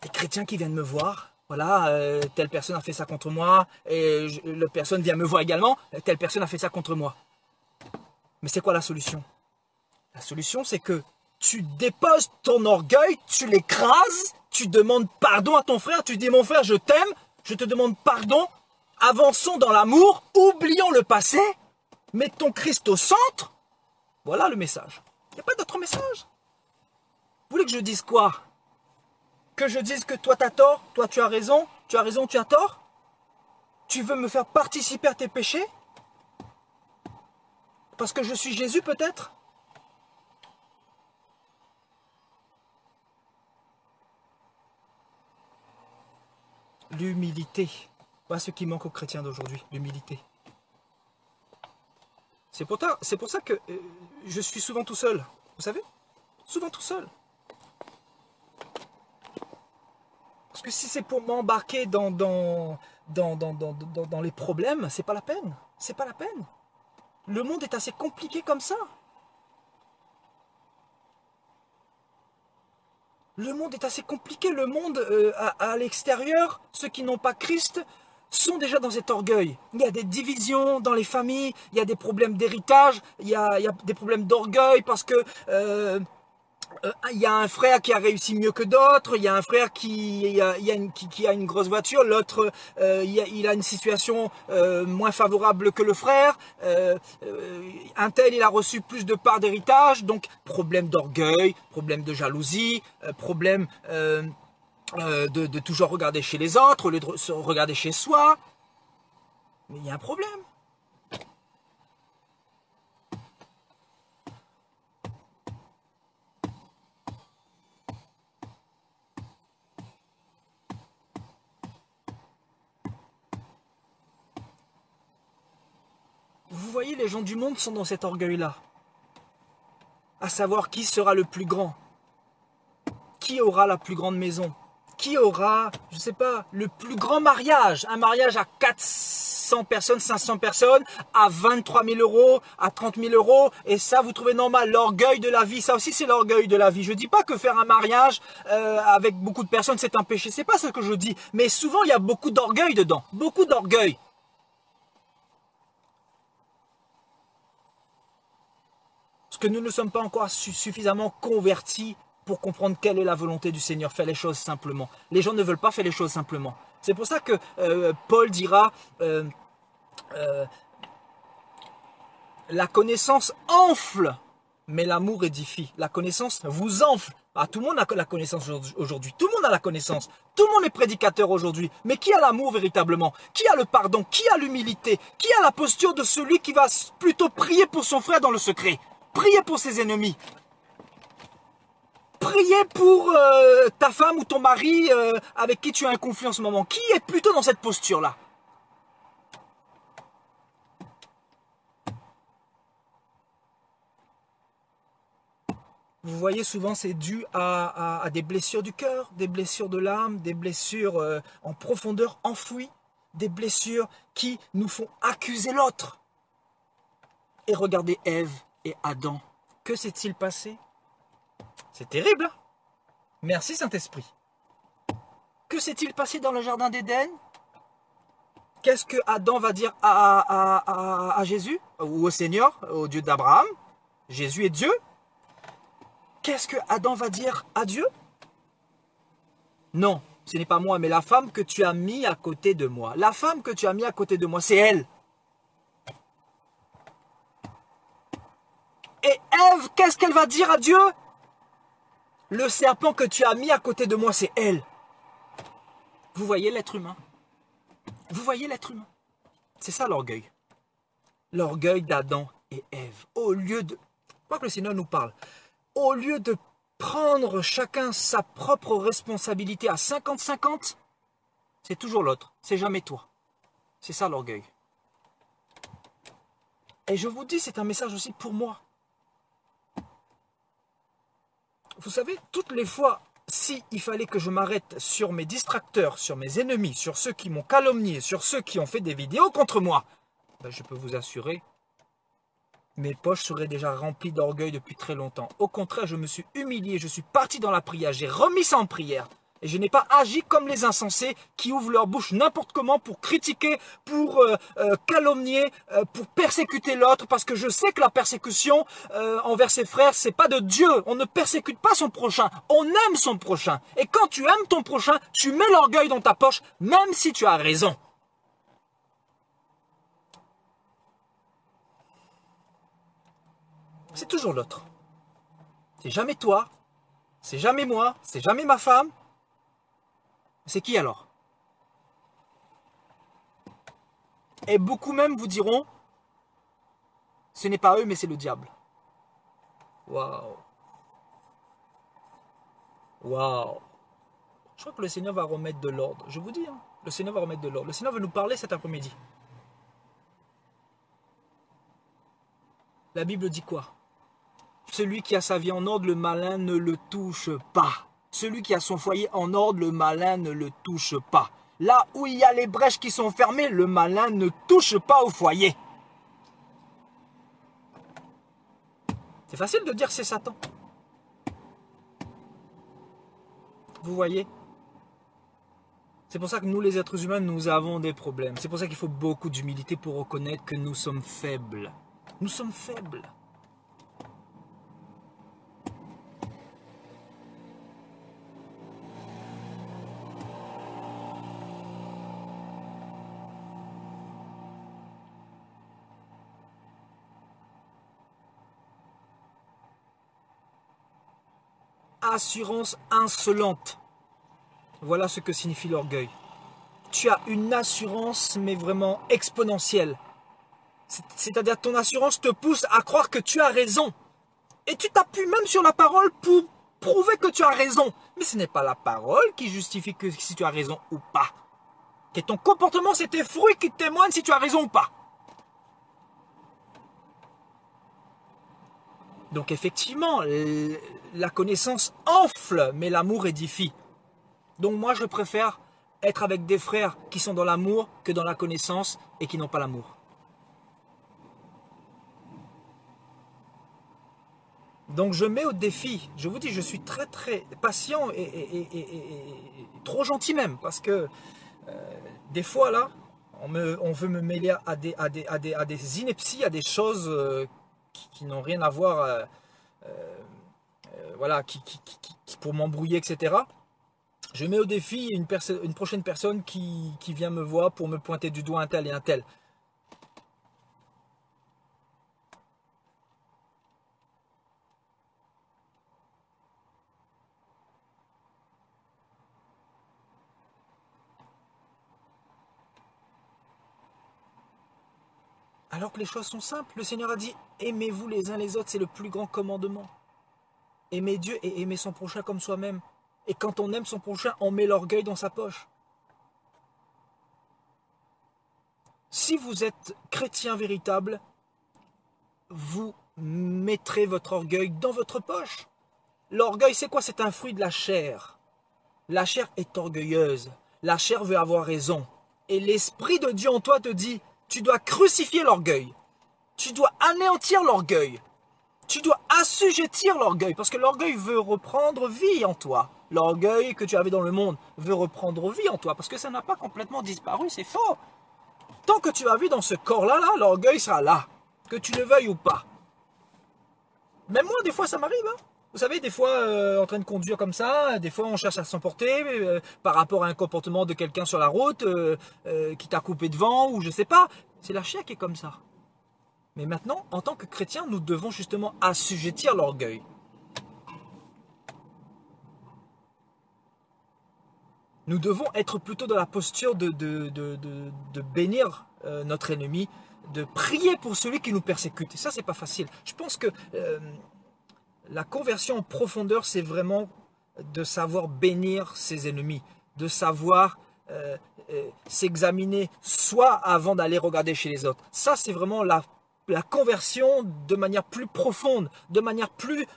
Des chrétiens qui viennent me voir, voilà, telle personne a fait ça contre moi, et la personne vient me voir également, telle personne a fait ça contre moi. Mais c'est quoi la solution? La solution, c'est que tu déposes ton orgueil, tu l'écrases, tu demandes pardon à ton frère, tu dis mon frère, je t'aime, je te demande pardon, avançons dans l'amour, oublions le passé, mettons Christ au centre. Voilà le message. Il n'y a pas d'autre message. Vous voulez que je dise quoi? Que je dise que toi t'as tort, toi tu as raison, tu as tort? Tu veux me faire participer à tes péchés? Parce que je suis Jésus peut-être? L'humilité. Voilà ce qui manque aux chrétiens d'aujourd'hui, l'humilité. C'est pour ça que je suis souvent tout seul. Vous savez? Souvent tout seul. Parce que si c'est pour m'embarquer dans les problèmes, c'est pas la peine. C'est pas la peine. Le monde est assez compliqué comme ça. Le monde est assez compliqué. Le monde, à l'extérieur, ceux qui n'ont pas Christ sont déjà dans cet orgueil. Il y a des divisions dans les familles, il y a des problèmes d'héritage, il y a des problèmes d'orgueil parce que il y a un frère qui a réussi mieux que d'autres, il y a un frère qui a une grosse voiture, l'autre il a une situation moins favorable que le frère, un tel il a reçu plus de parts d'héritage, donc problème d'orgueil, problème de jalousie, problème de toujours regarder chez les autres au lieu de se regarder chez soi. Mais il y a un problème. Vous voyez, les gens du monde sont dans cet orgueil-là. À savoir qui sera le plus grand. Qui aura la plus grande maison. Qui aura, je ne sais pas, le plus grand mariage. Un mariage à 400 personnes, 500 personnes, à 23 000 euros, à 30 000 euros. Et ça, vous trouvez normal, l'orgueil de la vie. Ça aussi, c'est l'orgueil de la vie. Je ne dis pas que faire un mariage avec beaucoup de personnes, c'est un péché. C'est pas ce que je dis. Mais souvent, il y a beaucoup d'orgueil dedans. Beaucoup d'orgueil. Parce que nous ne sommes pas encore suffisamment convertis pour comprendre quelle est la volonté du Seigneur. Faire les choses simplement. Les gens ne veulent pas faire les choses simplement. C'est pour ça que Paul dira la connaissance enfle, mais l'amour édifie. La connaissance vous enfle. Ah, tout le monde a la connaissance aujourd'hui. Tout le monde a la connaissance. Tout le monde est prédicateur aujourd'hui. Mais qui a l'amour véritablement? Qui a le pardon? Qui a l'humilité? Qui a la posture de celui qui va plutôt prier pour son frère dans le secret? Priez pour ses ennemis. Priez pour ta femme ou ton mari avec qui tu as un conflit en ce moment. Qui est plutôt dans cette posture-là? Vous voyez, souvent c'est dû à des blessures du cœur, des blessures de l'âme, des blessures en profondeur enfouies, des blessures qui nous font accuser l'autre. Et regardez Ève et Adam. Que s'est-il passé? C'est terrible, hein? Merci Saint-Esprit. Que s'est-il passé dans le jardin d'Éden? Qu'est-ce que Adam va dire à Jésus? Ou au Seigneur, au Dieu d'Abraham? Jésus est Dieu. Qu'est-ce que Adam va dire à Dieu? Non, ce n'est pas moi, mais la femme que tu as mis à côté de moi. La femme que tu as mis à côté de moi, c'est elle. Et Ève, qu'est-ce qu'elle va dire à Dieu? Le serpent que tu as mis à côté de moi, c'est elle. Vous voyez l'être humain? Vous voyez l'être humain? C'est ça l'orgueil. L'orgueil d'Adam. et Ève. Au lieu de... Quoi que le Seigneur nous parle. Au lieu de prendre chacun sa propre responsabilité à 50-50, c'est toujours l'autre. C'est jamais toi. C'est ça l'orgueil. Et je vous dis, c'est un message aussi pour moi. Vous savez, toutes les fois, si il fallait que je m'arrête sur mes distracteurs, sur mes ennemis, sur ceux qui m'ont calomnié, sur ceux qui ont fait des vidéos contre moi, ben je peux vous assurer, mes poches seraient déjà remplies d'orgueil depuis très longtemps. Au contraire, je me suis humilié, je suis parti dans la prière, j'ai remis ça en prière. Et je n'ai pas agi comme les insensés qui ouvrent leur bouche n'importe comment pour critiquer, pour calomnier, pour persécuter l'autre. Parce que je sais que la persécution envers ses frères, c'est pas de Dieu. On ne persécute pas son prochain, on aime son prochain. Et quand tu aimes ton prochain, tu mets l'orgueil dans ta poche, même si tu as raison. C'est toujours l'autre. C'est jamais toi, c'est jamais moi, c'est jamais ma femme. C'est qui alors? Et beaucoup même vous diront, ce n'est pas eux, mais c'est le diable. Waouh. Waouh. Je crois que le Seigneur va remettre de l'ordre. Je vous dis, hein, le Seigneur va remettre de l'ordre. Le Seigneur va nous parler cet après-midi. La Bible dit quoi? Celui qui a sa vie en ordre, le malin ne le touche pas. Celui qui a son foyer en ordre, le malin ne le touche pas. Là où il y a les brèches qui sont fermées, le malin ne touche pas au foyer. C'est facile de dire c'est Satan. Vous voyez? C'est pour ça que nous, les êtres humains, nous avons des problèmes. C'est pour ça qu'il faut beaucoup d'humilité pour reconnaître que nous sommes faibles. Nous sommes faibles. Assurance insolente. Voilà ce que signifie l'orgueil. Tu as une assurance, mais vraiment exponentielle. C'est-à-dire ton assurance te pousse à croire que tu as raison. Et tu t'appuies même sur la parole pour prouver que tu as raison. Mais ce n'est pas la parole qui justifie que si tu as raison ou pas. Et ton comportement, c'est tes fruits qui témoignent si tu as raison ou pas. Donc effectivement, la connaissance enfle, mais l'amour édifie. Donc moi, je préfère être avec des frères qui sont dans l'amour que dans la connaissance et qui n'ont pas l'amour. Donc je mets au défi, je vous dis, je suis très très patient et trop gentil même, parce que des fois là, on veut me mêler à des inepties, à des choses qui n'ont rien à voir, voilà, pour m'embrouiller, etc. Je mets au défi une prochaine personne qui vient me voir pour me pointer du doigt un tel et un tel. Alors que les choses sont simples, le Seigneur a dit « Aimez-vous les uns les autres, c'est le plus grand commandement. Aimer Dieu et aimer son prochain comme soi-même. Et quand on aime son prochain, on met l'orgueil dans sa poche. Si vous êtes chrétien véritable, vous mettrez votre orgueil dans votre poche. L'orgueil, c'est quoi? C'est un fruit de la chair. La chair est orgueilleuse. La chair veut avoir raison. Et l'Esprit de Dieu en toi te dit, tu dois crucifier l'orgueil. Tu dois anéantir l'orgueil. Tu dois assujettir l'orgueil, parce que l'orgueil veut reprendre vie en toi. L'orgueil que tu avais dans le monde veut reprendre vie en toi, parce que ça n'a pas complètement disparu, c'est faux. Tant que tu as vu dans ce corps-là, l'orgueil sera là, que tu le veuilles ou pas. Même moi, des fois, ça m'arrive. Hein. Vous savez, des fois, en train de conduire comme ça, des fois, on cherche à s'emporter par rapport à un comportement de quelqu'un sur la route qui t'a coupé devant, ou je sais pas. C'est la chair qui est comme ça. Mais maintenant, en tant que chrétien, nous devons justement assujettir l'orgueil. Nous devons être plutôt dans la posture de bénir notre ennemi, de prier pour celui qui nous persécute. Et ça, c'est pas facile. Je pense que la conversion en profondeur, c'est vraiment de savoir bénir ses ennemis, de savoir s'examiner soit avant d'aller regarder chez les autres. Ça, c'est vraiment la conversion de manière plus profonde, de manière plus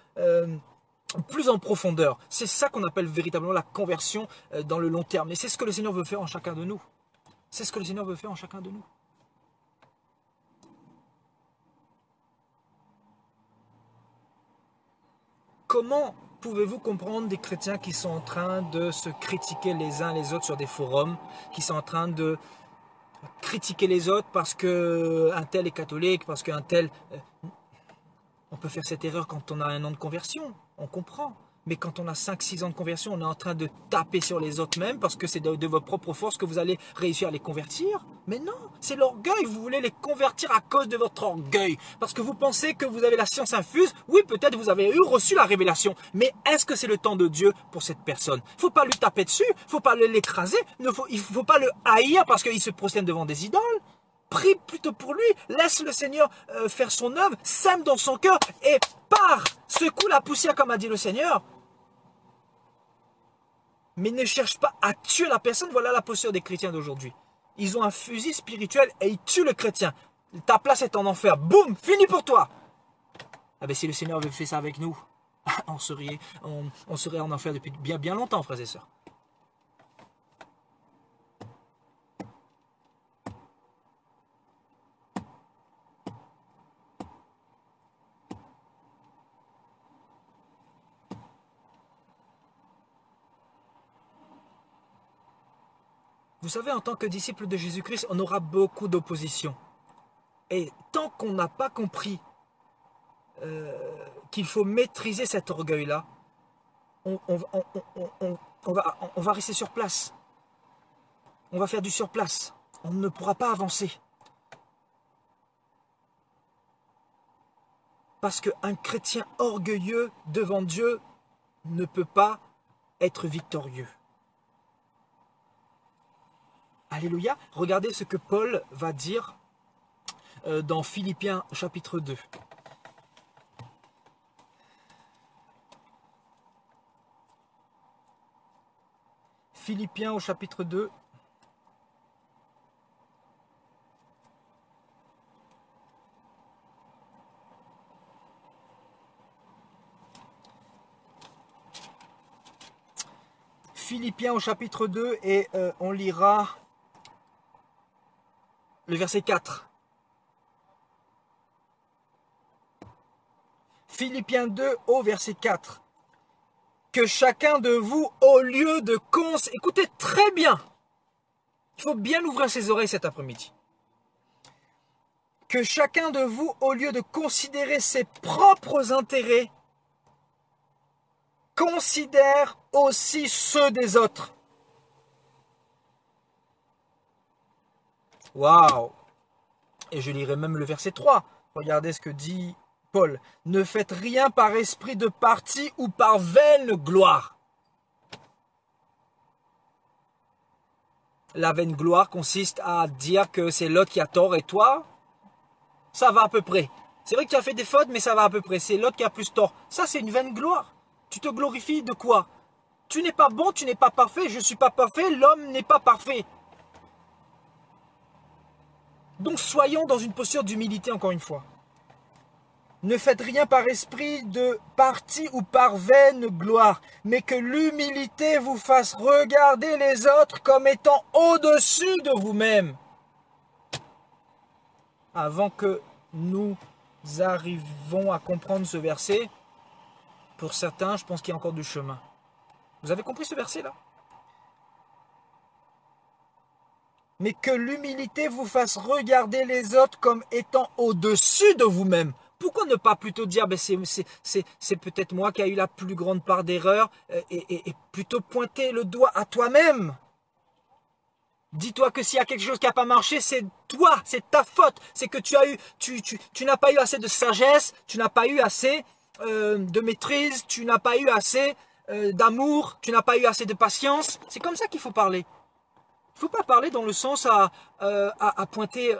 en profondeur. C'est ça qu'on appelle véritablement la conversion dans le long terme. Et c'est ce que le Seigneur veut faire en chacun de nous. C'est ce que le Seigneur veut faire en chacun de nous. Comment pouvez-vous comprendre des chrétiens qui sont en train de se critiquer les uns les autres sur des forums, qui sont en train de critiquer les autres parce qu'un tel est catholique, parce qu'un tel... On peut faire cette erreur quand on a un an de conversion, on comprend. Mais quand on a 5-6 ans de conversion, on est en train de taper sur les autres même parce que c'est de votre propre force que vous allez réussir à les convertir. Mais non, c'est l'orgueil, vous voulez les convertir à cause de votre orgueil. Parce que vous pensez que vous avez la science infuse. Oui, peut-être vous avez reçu la révélation. Mais est-ce que c'est le temps de Dieu pour cette personne? Il ne faut pas lui taper dessus, il ne faut pas l'écraser, il ne faut pas le haïr parce qu'il se prosterne devant des idoles. Prie plutôt pour lui, laisse le Seigneur faire son œuvre, sème dans son cœur et pars, secoue la poussière comme a dit le Seigneur. Mais ne cherche pas à tuer la personne, voilà la posture des chrétiens d'aujourd'hui. Ils ont un fusil spirituel et ils tuent le chrétien. Ta place est en enfer, boum, fini pour toi. Ah ben si le Seigneur avait fait ça avec nous, on serait en enfer depuis bien bien longtemps, frères et sœurs. Vous savez, en tant que disciple de Jésus-Christ, on aura beaucoup d'opposition. Et tant qu'on n'a pas compris qu'il faut maîtriser cet orgueil-là, on va rester sur place. On va faire du surplace. On ne pourra pas avancer. Parce qu'un chrétien orgueilleux devant Dieu ne peut pas être victorieux. Alléluia. Regardez ce que Paul va dire dans Philippiens chapitre 2. Philippiens au chapitre 2. Philippiens au chapitre 2 et on lira le verset 4. Philippiens 2 au verset 4. Que chacun de vous, au lieu de écoutez très bien, il faut bien ouvrir ses oreilles cet après-midi. Que chacun de vous, au lieu de considérer ses propres intérêts, considère aussi ceux des autres. Waouh! Et je lirai même le verset 3. Regardez ce que dit Paul. Ne faites rien par esprit de parti ou par vaine gloire. La vaine gloire consiste à dire que c'est l'autre qui a tort et toi, ça va à peu près. C'est vrai que tu as fait des fautes, mais ça va à peu près. C'est l'autre qui a plus tort. Ça, c'est une vaine gloire. Tu te glorifies de quoi? Tu n'es pas bon, tu n'es pas parfait, je ne suis pas parfait, l'homme n'est pas parfait. Donc soyons dans une posture d'humilité encore une fois. Ne faites rien par esprit de parti ou par vaine gloire, mais que l'humilité vous fasse regarder les autres comme étant au-dessus de vous-même. Avant que nous arrivons à comprendre ce verset, pour certains, je pense qu'il y a encore du chemin. Vous avez compris ce verset-là? Mais que l'humilité vous fasse regarder les autres comme étant au-dessus de vous-même. Pourquoi ne pas plutôt dire ben c'est peut-être moi qui ai eu la plus grande part d'erreur et plutôt pointer le doigt à toi-même. Dis-toi que s'il y a quelque chose qui n'a pas marché, c'est toi, c'est ta faute. C'est que tu n'as pas eu assez de sagesse, tu n'as pas eu assez de maîtrise, tu n'as pas eu assez d'amour, tu n'as pas eu assez de patience. C'est comme ça qu'il faut parler. Il ne faut pas parler dans le sens à pointer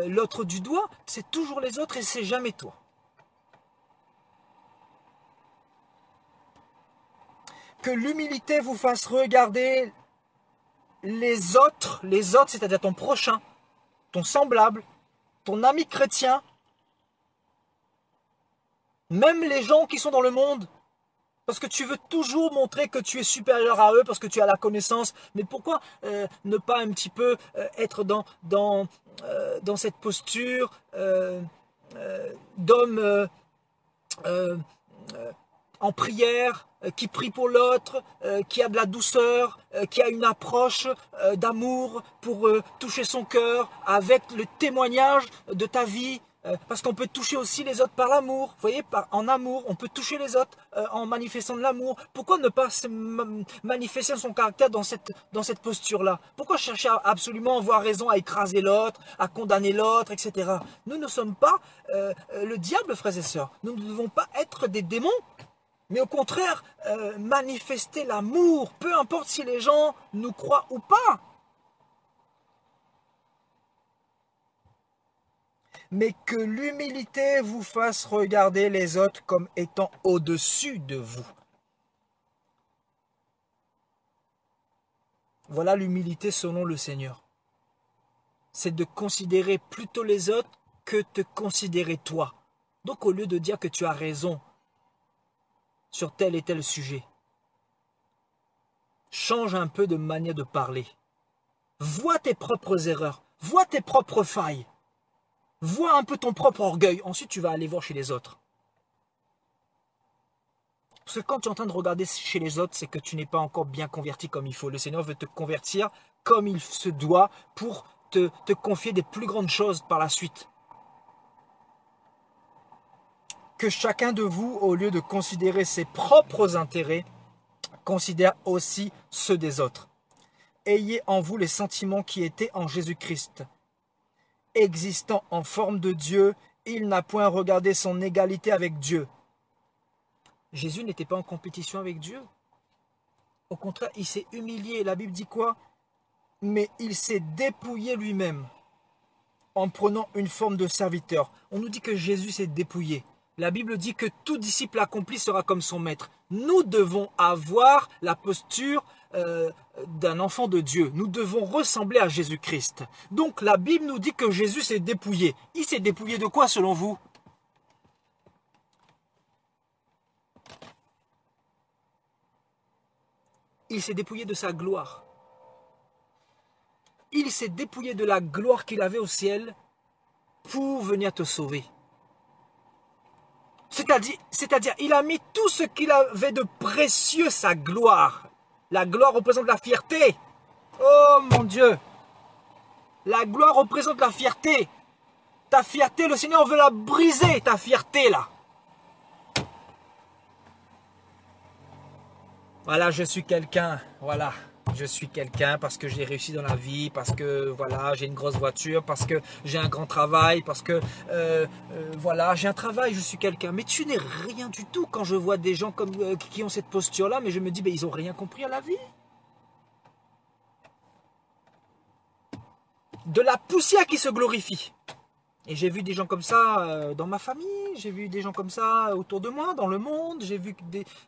l'autre du doigt. C'est toujours les autres et c'est jamais toi. Que l'humilité vous fasse regarder les autres, c'est-à-dire ton prochain, ton semblable, ton ami chrétien, même les gens qui sont dans le monde, parce que tu veux toujours montrer que tu es supérieur à eux, parce que tu as la connaissance. Mais pourquoi ne pas un petit peu être dans cette posture d'homme euh, en prière, qui prie pour l'autre, qui a de la douceur, qui a une approche d'amour pour toucher son cœur avec le témoignage de ta vie. Parce qu'on peut toucher aussi les autres par l'amour, vous voyez, en amour, on peut toucher les autres en manifestant de l'amour. Pourquoi ne pas manifester son caractère dans cette posture-là? Pourquoi chercher à absolument avoir raison à écraser l'autre, à condamner l'autre, etc. Nous ne sommes pas le diable, frères et sœurs. Nous ne devons pas être des démons, mais au contraire, manifester l'amour, peu importe si les gens nous croient ou pas. Mais que l'humilité vous fasse regarder les autres comme étant au-dessus de vous. Voilà l'humilité selon le Seigneur. C'est de considérer plutôt les autres que te considérer toi. Donc au lieu de dire que tu as raison sur tel et tel sujet, change un peu de manière de parler. Vois tes propres erreurs, vois tes propres failles. Vois un peu ton propre orgueil, ensuite tu vas aller voir chez les autres. Parce que quand tu es en train de regarder chez les autres, c'est que tu n'es pas encore bien converti comme il faut. Le Seigneur veut te convertir comme il se doit pour te confier des plus grandes choses par la suite. Que chacun de vous, au lieu de considérer ses propres intérêts, considère aussi ceux des autres. Ayez en vous les sentiments qui étaient en Jésus-Christ. Existant en forme de Dieu, il n'a point regardé son égalité avec Dieu. Jésus n'était pas en compétition avec Dieu. Au contraire, il s'est humilié. La Bible dit quoi? Mais il s'est dépouillé lui-même en prenant une forme de serviteur. On nous dit que Jésus s'est dépouillé. La Bible dit que tout disciple accompli sera comme son maître. Nous devons avoir la posture d'un enfant de Dieu. Nous devons ressembler à Jésus-Christ. Donc la Bible nous dit que Jésus s'est dépouillé. Il s'est dépouillé de quoi selon vous? Il s'est dépouillé de sa gloire. Il s'est dépouillé de la gloire qu'il avait au ciel pour venir te sauver. C'est-à-dire, il a mis tout ce qu'il avait de précieux, sa gloire. La gloire représente la fierté. Oh mon Dieu! La gloire représente la fierté. Ta fierté, le Seigneur veut la briser, ta fierté là. Voilà, je suis quelqu'un, voilà. Je suis quelqu'un parce que j'ai réussi dans la vie, parce que voilà, j'ai une grosse voiture, parce que j'ai un grand travail, parce que voilà, j'ai un travail, je suis quelqu'un. Mais tu n'es rien du tout quand je vois des gens comme, qui ont cette posture-là, mais je me dis, ben, ils n'ont rien compris à la vie. De la poussière qui se glorifie. Et j'ai vu des gens comme ça dans ma famille, j'ai vu des gens comme ça autour de moi, dans le monde, j'ai vu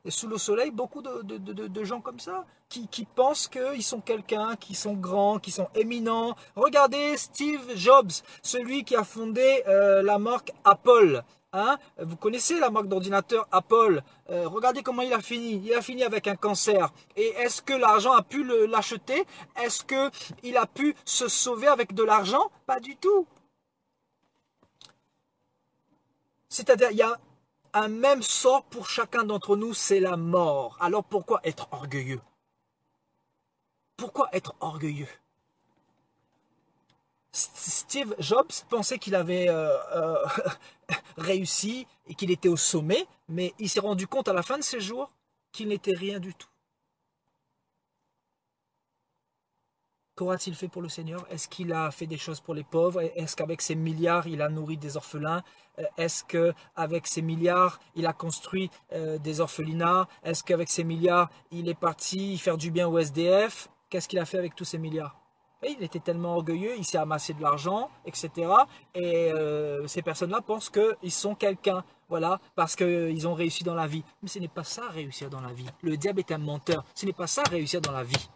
sous le soleil beaucoup de gens comme ça qui pensent qu'ils sont quelqu'un, qui sont grands, qui sont éminents. Regardez Steve Jobs, celui qui a fondé la marque Apple. Hein? Vous connaissez la marque d'ordinateur Apple. Regardez comment il a fini. Il a fini avec un cancer. Et est-ce que l'argent a pu l'acheter? Est-ce qu'il a pu se sauver avec de l'argent? Pas du tout. C'est-à-dire, il y a un même sort pour chacun d'entre nous, c'est la mort. Alors pourquoi être orgueilleux? Pourquoi être orgueilleux? Steve Jobs pensait qu'il avait réussi et qu'il était au sommet, mais il s'est rendu compte à la fin de ses jours qu'il n'était rien du tout. Qu'aura-t-il fait pour le Seigneur? Est-ce qu'il a fait des choses pour les pauvres? Est-ce qu'avec ses milliards, il a nourri des orphelins? Est-ce qu'avec ses milliards, il a construit des orphelinats? Est-ce qu'avec ses milliards, il est parti faire du bien au SDF? Qu'est-ce qu'il a fait avec tous ces milliards? Et il était tellement orgueilleux, il s'est amassé de l'argent, etc. Et ces personnes-là pensent qu'ils sont quelqu'un, voilà, parce qu'ils ont réussi dans la vie. Mais ce n'est pas ça, réussir dans la vie. Le diable est un menteur. Ce n'est pas ça, réussir dans la vie.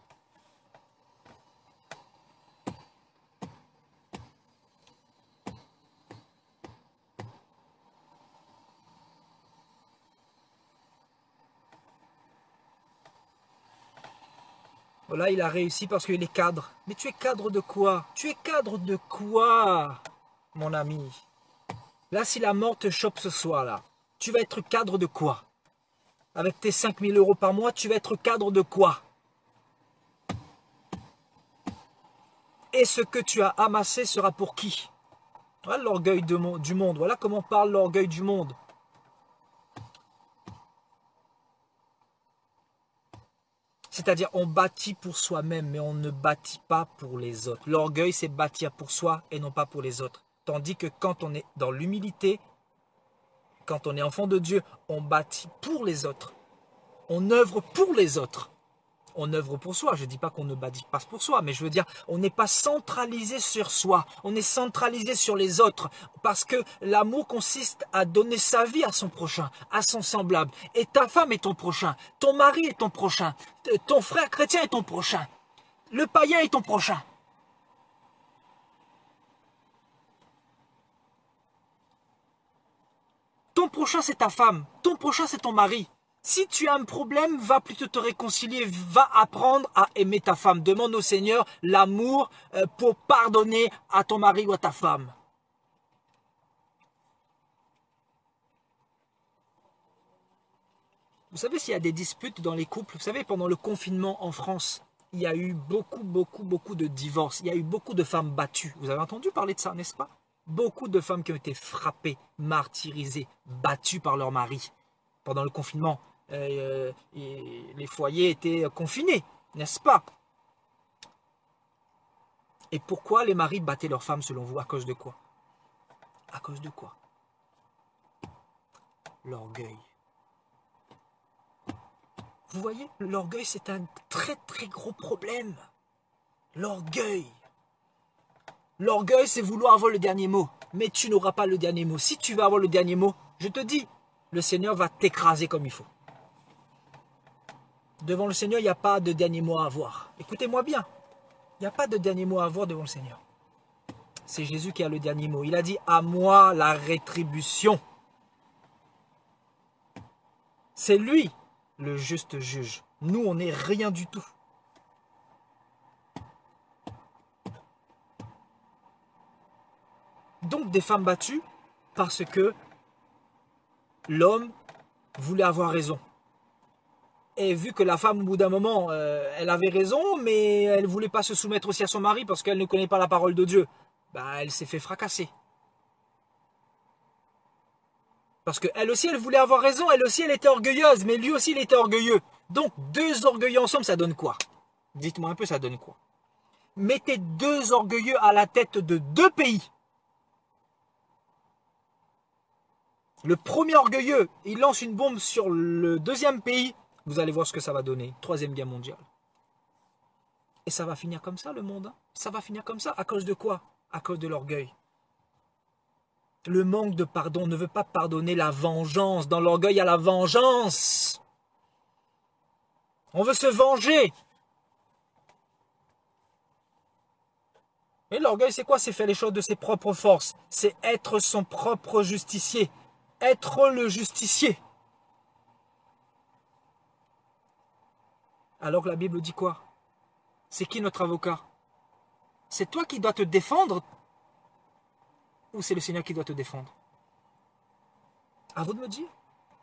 Voilà, il a réussi parce qu'il est cadre. Mais tu es cadre de quoi? Tu es cadre de quoi, mon ami? Là, si la mort te chope ce soir-là, tu vas être cadre de quoi? Avec tes 5 000 € par mois, tu vas être cadre de quoi? Et ce que tu as amassé sera pour qui? Voilà l'orgueil du monde. Voilà comment parle l'orgueil du monde. C'est-à-dire, on bâtit pour soi-même, mais on ne bâtit pas pour les autres. L'orgueil, c'est bâtir pour soi et non pas pour les autres. Tandis que quand on est dans l'humilité, quand on est enfant de Dieu, on bâtit pour les autres. On œuvre pour les autres. On œuvre pour soi. Je ne dis pas qu'on ne bâtit pas pour soi, mais je veux dire, on n'est pas centralisé sur soi. On est centralisé sur les autres. Parce que l'amour consiste à donner sa vie à son prochain, à son semblable. Et ta femme est ton prochain. Ton mari est ton prochain. Ton frère chrétien est ton prochain. Le païen est ton prochain. Ton prochain, c'est ta femme. Ton prochain, c'est ton mari. Si tu as un problème, va plutôt te réconcilier, va apprendre à aimer ta femme. Demande au Seigneur l'amour pour pardonner à ton mari ou à ta femme. Vous savez, s'il y a des disputes dans les couples, vous savez, pendant le confinement en France, il y a eu beaucoup de divorces. Il y a eu beaucoup de femmes battues. Vous avez entendu parler de ça, n'est-ce pas? Beaucoup de femmes qui ont été frappées, martyrisées, battues par leur mari pendant le confinement. Les foyers étaient confinés, n'est-ce pas? Et pourquoi les maris battaient leurs femmes selon vous? À cause de quoi? À cause de quoi? L'orgueil. Vous voyez, l'orgueil, c'est un très gros problème. L'orgueil. L'orgueil, c'est vouloir avoir le dernier mot. Mais tu n'auras pas le dernier mot. Si tu veux avoir le dernier mot, je te dis, le Seigneur va t'écraser comme il faut. Devant le Seigneur, il n'y a pas de dernier mot à avoir. Écoutez-moi bien. Il n'y a pas de dernier mot à avoir devant le Seigneur. C'est Jésus qui a le dernier mot. Il a dit, à moi la rétribution. C'est lui le juste juge. Nous, on n'est rien du tout. Donc des femmes battues parce que l'homme voulait avoir raison. Et vu que la femme, au bout d'un moment, elle avait raison, mais elle ne voulait pas se soumettre aussi à son mari parce qu'elle ne connaît pas la parole de Dieu, bah, elle s'est fait fracasser. Parce qu'elle aussi, elle voulait avoir raison, elle aussi, elle était orgueilleuse, mais lui aussi, il était orgueilleux. Donc, deux orgueilleux ensemble, ça donne quoi? Dites-moi un peu, ça donne quoi? Mettez deux orgueilleux à la tête de deux pays. Le premier orgueilleux, il lance une bombe sur le deuxième pays. Vous allez voir ce que ça va donner. Troisième guerre mondiale. Et ça va finir comme ça, le monde. Hein. Ça va finir comme ça. À cause de quoi? À cause de l'orgueil. Le manque de pardon ne veut pas pardonner la vengeance. Dans l'orgueil, il y a la vengeance. On veut se venger. Et l'orgueil, c'est quoi? C'est faire les choses de ses propres forces. C'est être son propre justicier. Être le justicier. Alors que la Bible dit quoi? C'est qui notre avocat? C'est toi qui dois te défendre ou c'est le Seigneur qui doit te défendre? À vous de me dire.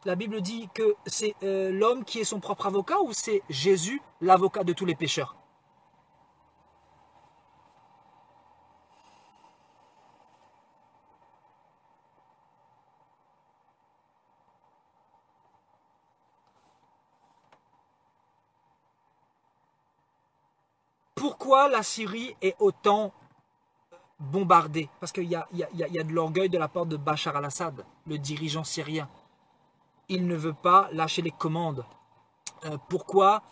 La Bible dit que c'est l'homme qui est son propre avocat ou c'est Jésus, l'avocat de tous les pécheurs? Pourquoi la Syrie est autant bombardée? Parce qu'il y a de l'orgueil de la part de Bachar al-Assad, le dirigeant syrien. Il ne veut pas lâcher les commandes. Pourquoi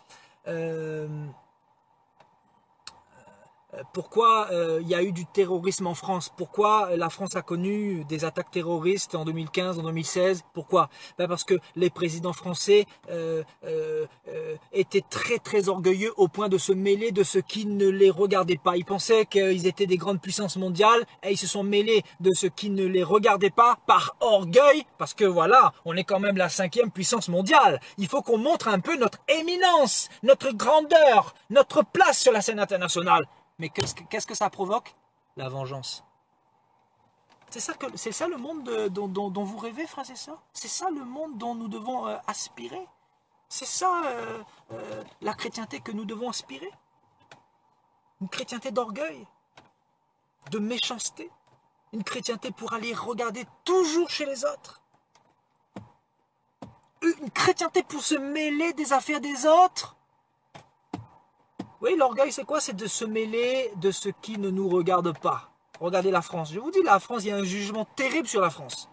pourquoi il y a eu du terrorisme en France? Pourquoi la France a connu des attaques terroristes en 2015, en 2016? Pourquoi? Ben parce que les présidents français étaient très très orgueilleux au point de se mêler de ce qui ne les regardait pas. Ils pensaient qu'ils étaient des grandes puissances mondiales et ils se sont mêlés de ce qui ne les regardait pas par orgueil, parce que voilà, on est quand même la 5e puissance mondiale. Il faut qu'on montre un peu notre éminence, notre grandeur, notre place sur la scène internationale. Mais qu'est-ce que ça provoque? La vengeance. C'est ça le monde dont vous rêvez, frères et sœurs? C'est ça le monde dont nous devons aspirer? C'est ça la chrétienté que nous devons aspirer? Une chrétienté d'orgueil, de méchanceté, une chrétienté pour aller regarder toujours chez les autres, une chrétienté pour se mêler des affaires des autres. Oui, l'orgueil, c'est quoi? C'est de se mêler de ce qui ne nous regarde pas. Regardez la France. Je vous dis, la France, il y a un jugement terrible sur la France.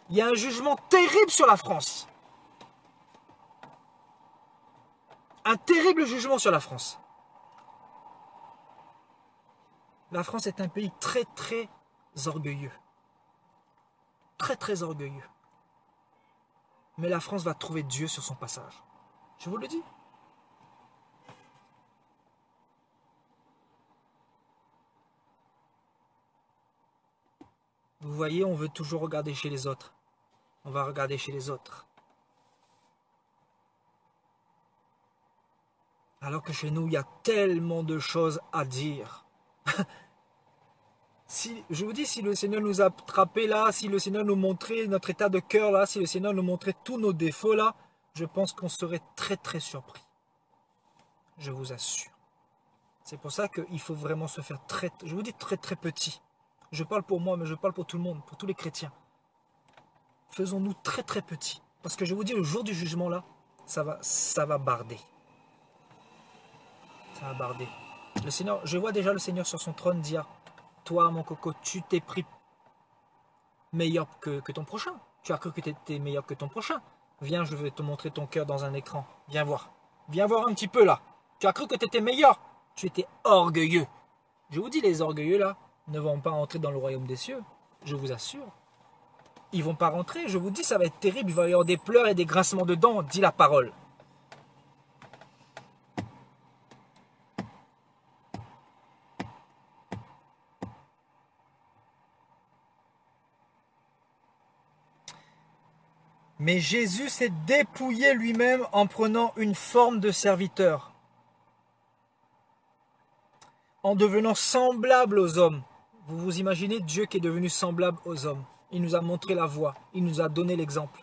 Il y a un jugement terrible sur la France. Un terrible jugement sur la France. La France est un pays très, très orgueilleux. Très, très orgueilleux. Mais la France va trouver Dieu sur son passage. Je vous le dis. Vous voyez, on veut toujours regarder chez les autres. On va regarder chez les autres. Alors que chez nous, il y a tellement de choses à dire. Je vous dis, si le Seigneur nous a attrapés là, si le Seigneur nous montrait notre état de cœur là, si le Seigneur nous montrait tous nos défauts là, je pense qu'on serait très très surpris. Je vous assure. C'est pour ça qu'il faut vraiment se faire très, je vous dis très très petit. Je parle pour moi, mais je parle pour tout le monde, pour tous les chrétiens. Faisons-nous très très petits. Parce que je vous dis, le jour du jugement là, ça va barder. Ça va barder. Le Seigneur, je vois déjà le Seigneur sur son trône dire, toi mon coco, tu t'es pris meilleur que ton prochain. Tu as cru que tu étais meilleur que ton prochain. Viens, je vais te montrer ton cœur dans un écran. Viens voir. Viens voir un petit peu là. Tu as cru que tu étais meilleur. Tu étais orgueilleux. Je vous dis, les orgueilleux là ne vont pas entrer dans le royaume des cieux. Je vous assure. Ils vont pas rentrer. Je vous dis, ça va être terrible. Il va y avoir des pleurs et des grincements de dents, dit la parole. Mais Jésus s'est dépouillé lui-même en prenant une forme de serviteur, en devenant semblable aux hommes. Vous vous imaginez Dieu qui est devenu semblable aux hommes. Il nous a montré la voie, il nous a donné l'exemple.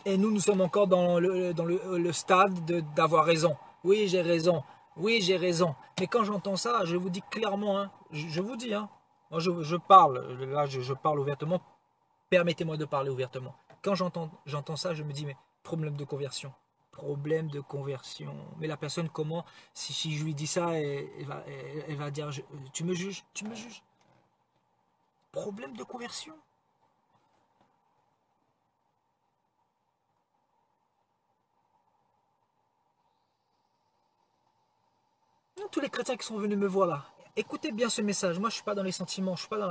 Et nous sommes encore dans le stade d'avoir raison. Oui, j'ai raison. Oui, j'ai raison. Mais quand j'entends ça, je vous dis clairement, hein, je vous dis, hein, moi je parle, là je parle ouvertement. Permettez-moi de parler ouvertement. Quand j'entends ça, je me dis, mais problème de conversion. Problème de conversion. Mais la personne, comment, si je lui dis ça, elle va dire, tu me juges, tu me juges. Problème de conversion. Tous les chrétiens qui sont venus me voir là, écoutez bien ce message. Moi, je ne suis pas dans les sentiments, je ne suis pas dans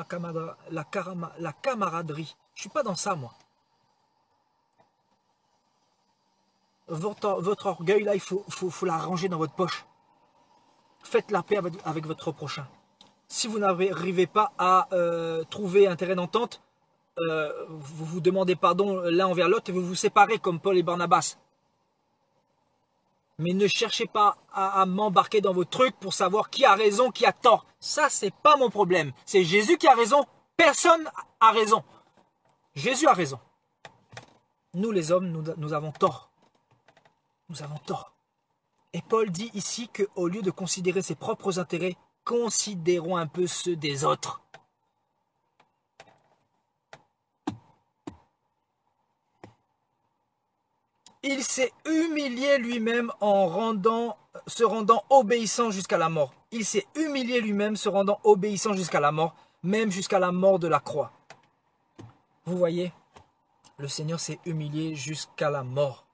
la camaraderie. Je ne suis pas dans ça, moi. Votre orgueil, là, il faut la ranger dans votre poche. Faites la paix avec votre prochain. Si vous n'arrivez pas à trouver un terrain d'entente, vous vous demandez pardon l'un envers l'autre et vous vous séparez comme Paul et Barnabas. Mais ne cherchez pas à m'embarquer dans vos trucs pour savoir qui a raison, qui a tort. Ça, c'est pas mon problème. C'est Jésus qui a raison. Personne a raison. Jésus a raison. Nous, les hommes, nous avons tort. Nous avons tort. Et Paul dit ici qu'au lieu de considérer ses propres intérêts, considérons un peu ceux des autres. Il s'est humilié lui-même se rendant obéissant jusqu'à la mort. Il s'est humilié lui-même, se rendant obéissant jusqu'à la mort, même jusqu'à la mort de la croix. Vous voyez, le Seigneur s'est humilié jusqu'à la mort.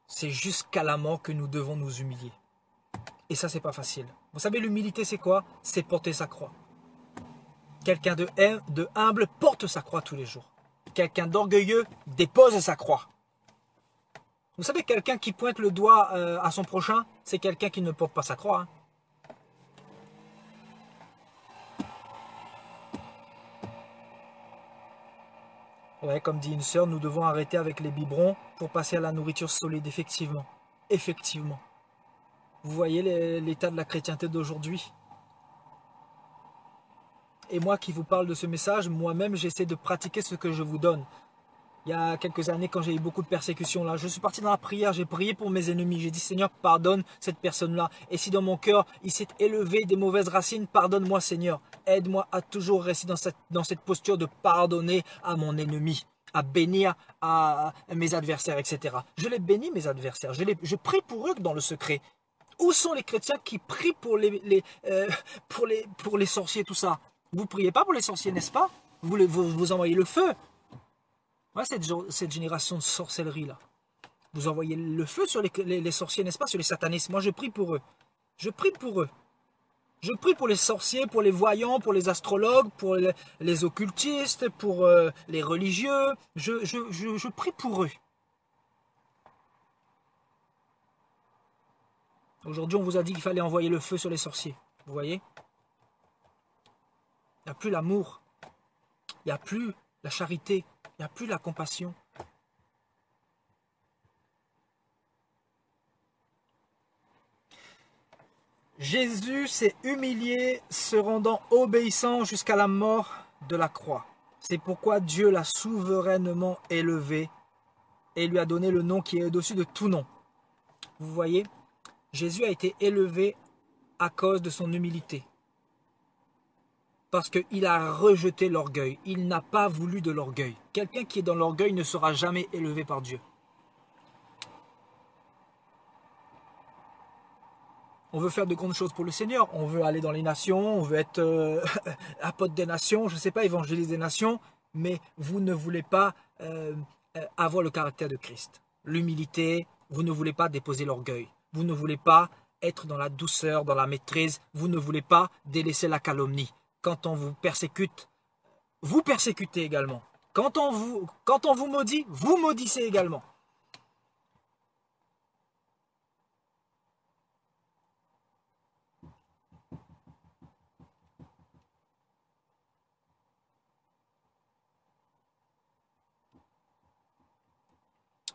C'est jusqu'à la mort que nous devons nous humilier. Et ça, c'est pas facile. Vous savez, l'humilité, c'est quoi? C'est porter sa croix. Quelqu'un de humble porte sa croix tous les jours. Quelqu'un d'orgueilleux dépose sa croix. Vous savez, quelqu'un qui pointe le doigt à son prochain, c'est quelqu'un qui ne porte pas sa croix. Hein. Ouais, comme dit une sœur, nous devons arrêter avec les biberons pour passer à la nourriture solide, effectivement. Effectivement. Vous voyez l'état de la chrétienté d'aujourd'hui? Et moi qui vous parle de ce message, moi-même, j'essaie de pratiquer ce que je vous donne. Il y a quelques années, quand j'ai eu beaucoup de persécutions, là, je suis parti dans la prière, j'ai prié pour mes ennemis. J'ai dit, Seigneur, pardonne cette personne-là. Et si dans mon cœur, il s'est élevé des mauvaises racines, pardonne-moi, Seigneur. Aide-moi à toujours rester dans cette posture de pardonner à mon ennemi, à bénir à mes adversaires, etc. Je les bénis, mes adversaires. Je prie pour eux dans le secret. Où sont les chrétiens qui prient pour les sorciers, tout ça? Vous ne priez pas pour les sorciers, n'est-ce pas? Vous envoyez le feu. Ouais, cette génération de sorcellerie là. Vous envoyez le feu sur les sorciers, n'est-ce pas? Sur les satanistes. Moi, je prie pour eux. Je prie pour eux. Je prie pour les sorciers, pour les voyants, pour les astrologues, pour les occultistes, pour les religieux. Je prie pour eux. Aujourd'hui, on vous a dit qu'il fallait envoyer le feu sur les sorciers. Vous voyez? Il n'y a plus l'amour. Il n'y a plus la charité. Il n'y a plus la compassion. Jésus s'est humilié, se rendant obéissant jusqu'à la mort de la croix. C'est pourquoi Dieu l'a souverainement élevé et lui a donné le nom qui est au-dessus de tout nom. Vous voyez, Jésus a été élevé à cause de son humilité. Parce qu'il a rejeté l'orgueil. Il n'a pas voulu de l'orgueil. Quelqu'un qui est dans l'orgueil ne sera jamais élevé par Dieu. On veut faire de grandes choses pour le Seigneur. On veut aller dans les nations, on veut être apôtre des nations, je ne sais pas, évangéliste des nations. Mais vous ne voulez pas avoir le caractère de Christ. L'humilité, vous ne voulez pas déposer l'orgueil. Vous ne voulez pas être dans la douceur, dans la maîtrise. Vous ne voulez pas délaisser la calomnie. Quand on vous persécute, vous persécutez également. Quand on vous maudit, vous maudissez également.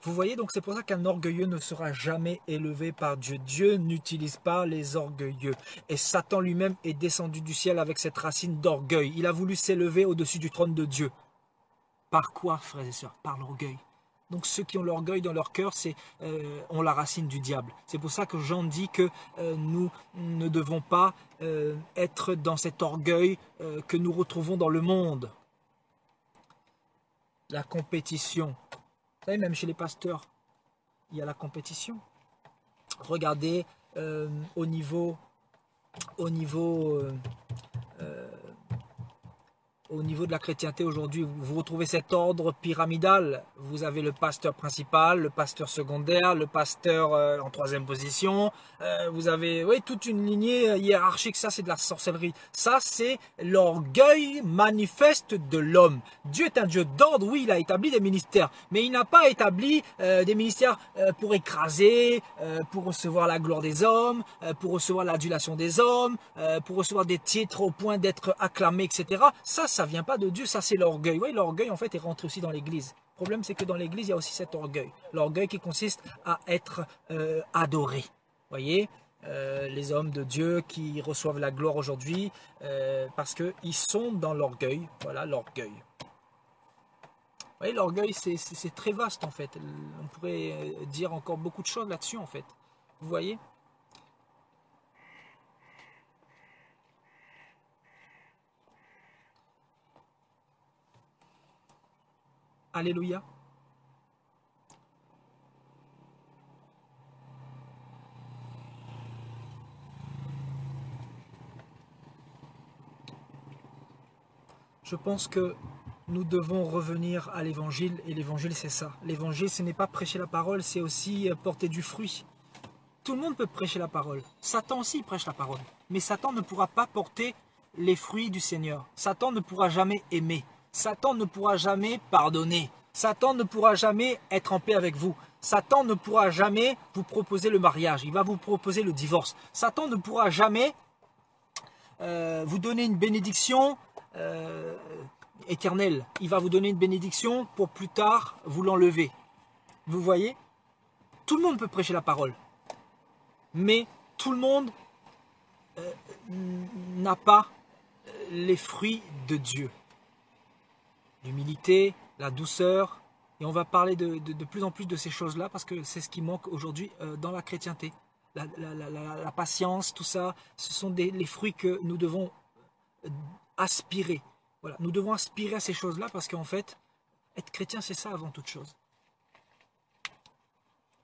Vous voyez, donc c'est pour ça qu'un orgueilleux ne sera jamais élevé par Dieu. Dieu n'utilise pas les orgueilleux. Et Satan lui-même est descendu du ciel avec cette racine d'orgueil. Il a voulu s'élever au-dessus du trône de Dieu. Par quoi, frères et sœurs? Par l'orgueil. Donc ceux qui ont l'orgueil dans leur cœur, ont la racine du diable. C'est pour ça que Jean dit que nous ne devons pas être dans cet orgueil que nous retrouvons dans le monde. La compétition. Vous savez, même chez les pasteurs, il y a la compétition. Regardez au niveau de la chrétienté aujourd'hui, vous retrouvez cet ordre pyramidal. Vous avez le pasteur principal, le pasteur secondaire, le pasteur en troisième position. Vous avez toute une lignée hiérarchique. Ça, c'est de la sorcellerie. Ça, c'est l'orgueil manifeste de l'homme. Dieu est un Dieu d'ordre. Oui, il a établi des ministères. Mais il n'a pas établi des ministères pour écraser, pour recevoir la gloire des hommes, pour recevoir l'adulation des hommes, pour recevoir des titres au point d'être acclamé, etc. Ça vient pas de Dieu, ça c'est l'orgueil. Oui, l'orgueil en fait est rentré aussi dans l'église. Le problème c'est que dans l'église il y a aussi cet orgueil. L'orgueil qui consiste à être adoré. Vous voyez, les hommes de Dieu qui reçoivent la gloire aujourd'hui parce qu'ils sont dans l'orgueil. Voilà, l'orgueil. Vous voyez, l'orgueil c'est très vaste en fait. On pourrait dire encore beaucoup de choses là-dessus en fait. Vous voyez ? Alléluia. Je pense que nous devons revenir à l'évangile, et l'évangile c'est ça. L'évangile ce n'est pas prêcher la parole, c'est aussi porter du fruit. Tout le monde peut prêcher la parole. Satan aussi prêche la parole. Mais Satan ne pourra pas porter les fruits du Seigneur. Satan ne pourra jamais aimer. Satan ne pourra jamais pardonner. Satan ne pourra jamais être en paix avec vous. Satan ne pourra jamais vous proposer le mariage. Il va vous proposer le divorce. Satan ne pourra jamais vous donner une bénédiction éternelle. Il va vous donner une bénédiction pour plus tard vous l'enlever. Vous voyez? Tout le monde peut prêcher la parole. Mais tout le monde n'a pas les fruits de Dieu. L'humilité, la douceur. Et on va parler de plus en plus de ces choses-là parce que c'est ce qui manque aujourd'hui dans la chrétienté. La patience, tout ça, ce sont les fruits que nous devons aspirer. Voilà, nous devons aspirer à ces choses-là parce qu'en fait, être chrétien, c'est ça avant toute chose.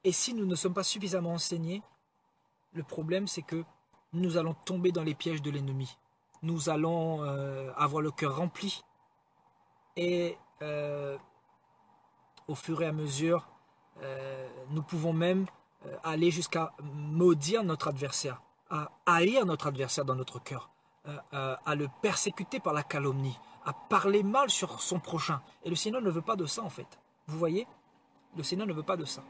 Et si nous ne sommes pas suffisamment enseignés, le problème, c'est que nous allons tomber dans les pièges de l'ennemi. Nous allons avoir le cœur rempli et au fur et à mesure, nous pouvons même aller jusqu'à maudire notre adversaire, à haïr notre adversaire dans notre cœur, à le persécuter par la calomnie, à parler mal sur son prochain. Et le Seigneur ne veut pas de ça en fait. Vous voyez? Le Seigneur ne veut pas de ça.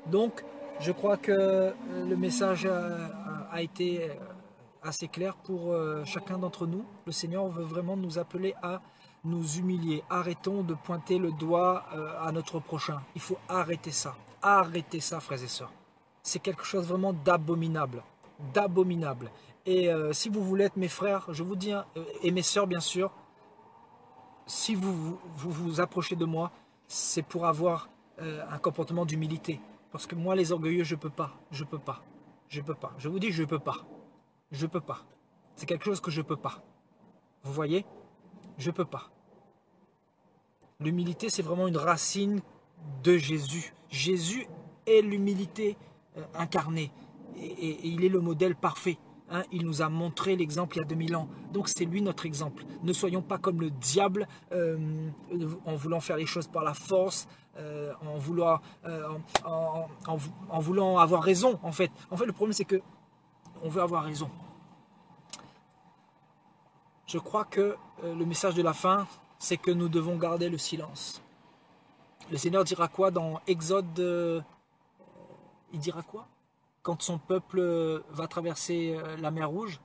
Donc, je crois que le message a été assez clair pour chacun d'entre nous. Le Seigneur veut vraiment nous appeler à nous humilier. Arrêtons de pointer le doigt à notre prochain. Il faut arrêter ça. Arrêtez ça, frères et sœurs. C'est quelque chose vraiment d'abominable. D'abominable. Et si vous voulez être mes frères, je vous dis, hein, et mes sœurs bien sûr, si vous approchez de moi, c'est pour avoir un comportement d'humilité. Parce que moi, les orgueilleux, je peux pas. Je peux pas. Je peux pas. Je vous dis, je peux pas. Je peux pas. C'est quelque chose que je peux pas. Vous voyez? Je peux pas. L'humilité, c'est vraiment une racine de Jésus. Jésus est l'humilité incarnée. Et il est le modèle parfait. Hein, il nous a montré l'exemple il y a 2000 ans. Donc c'est lui notre exemple. Ne soyons pas comme le diable en voulant faire les choses par la force, en voulant avoir raison en fait. En fait le problème c'est que on veut avoir raison. Je crois que le message de la fin c'est que nous devons garder le silence. Le Seigneur dira quoi dans Exode il dira quoi? Quand son peuple va traverser la mer Rouge,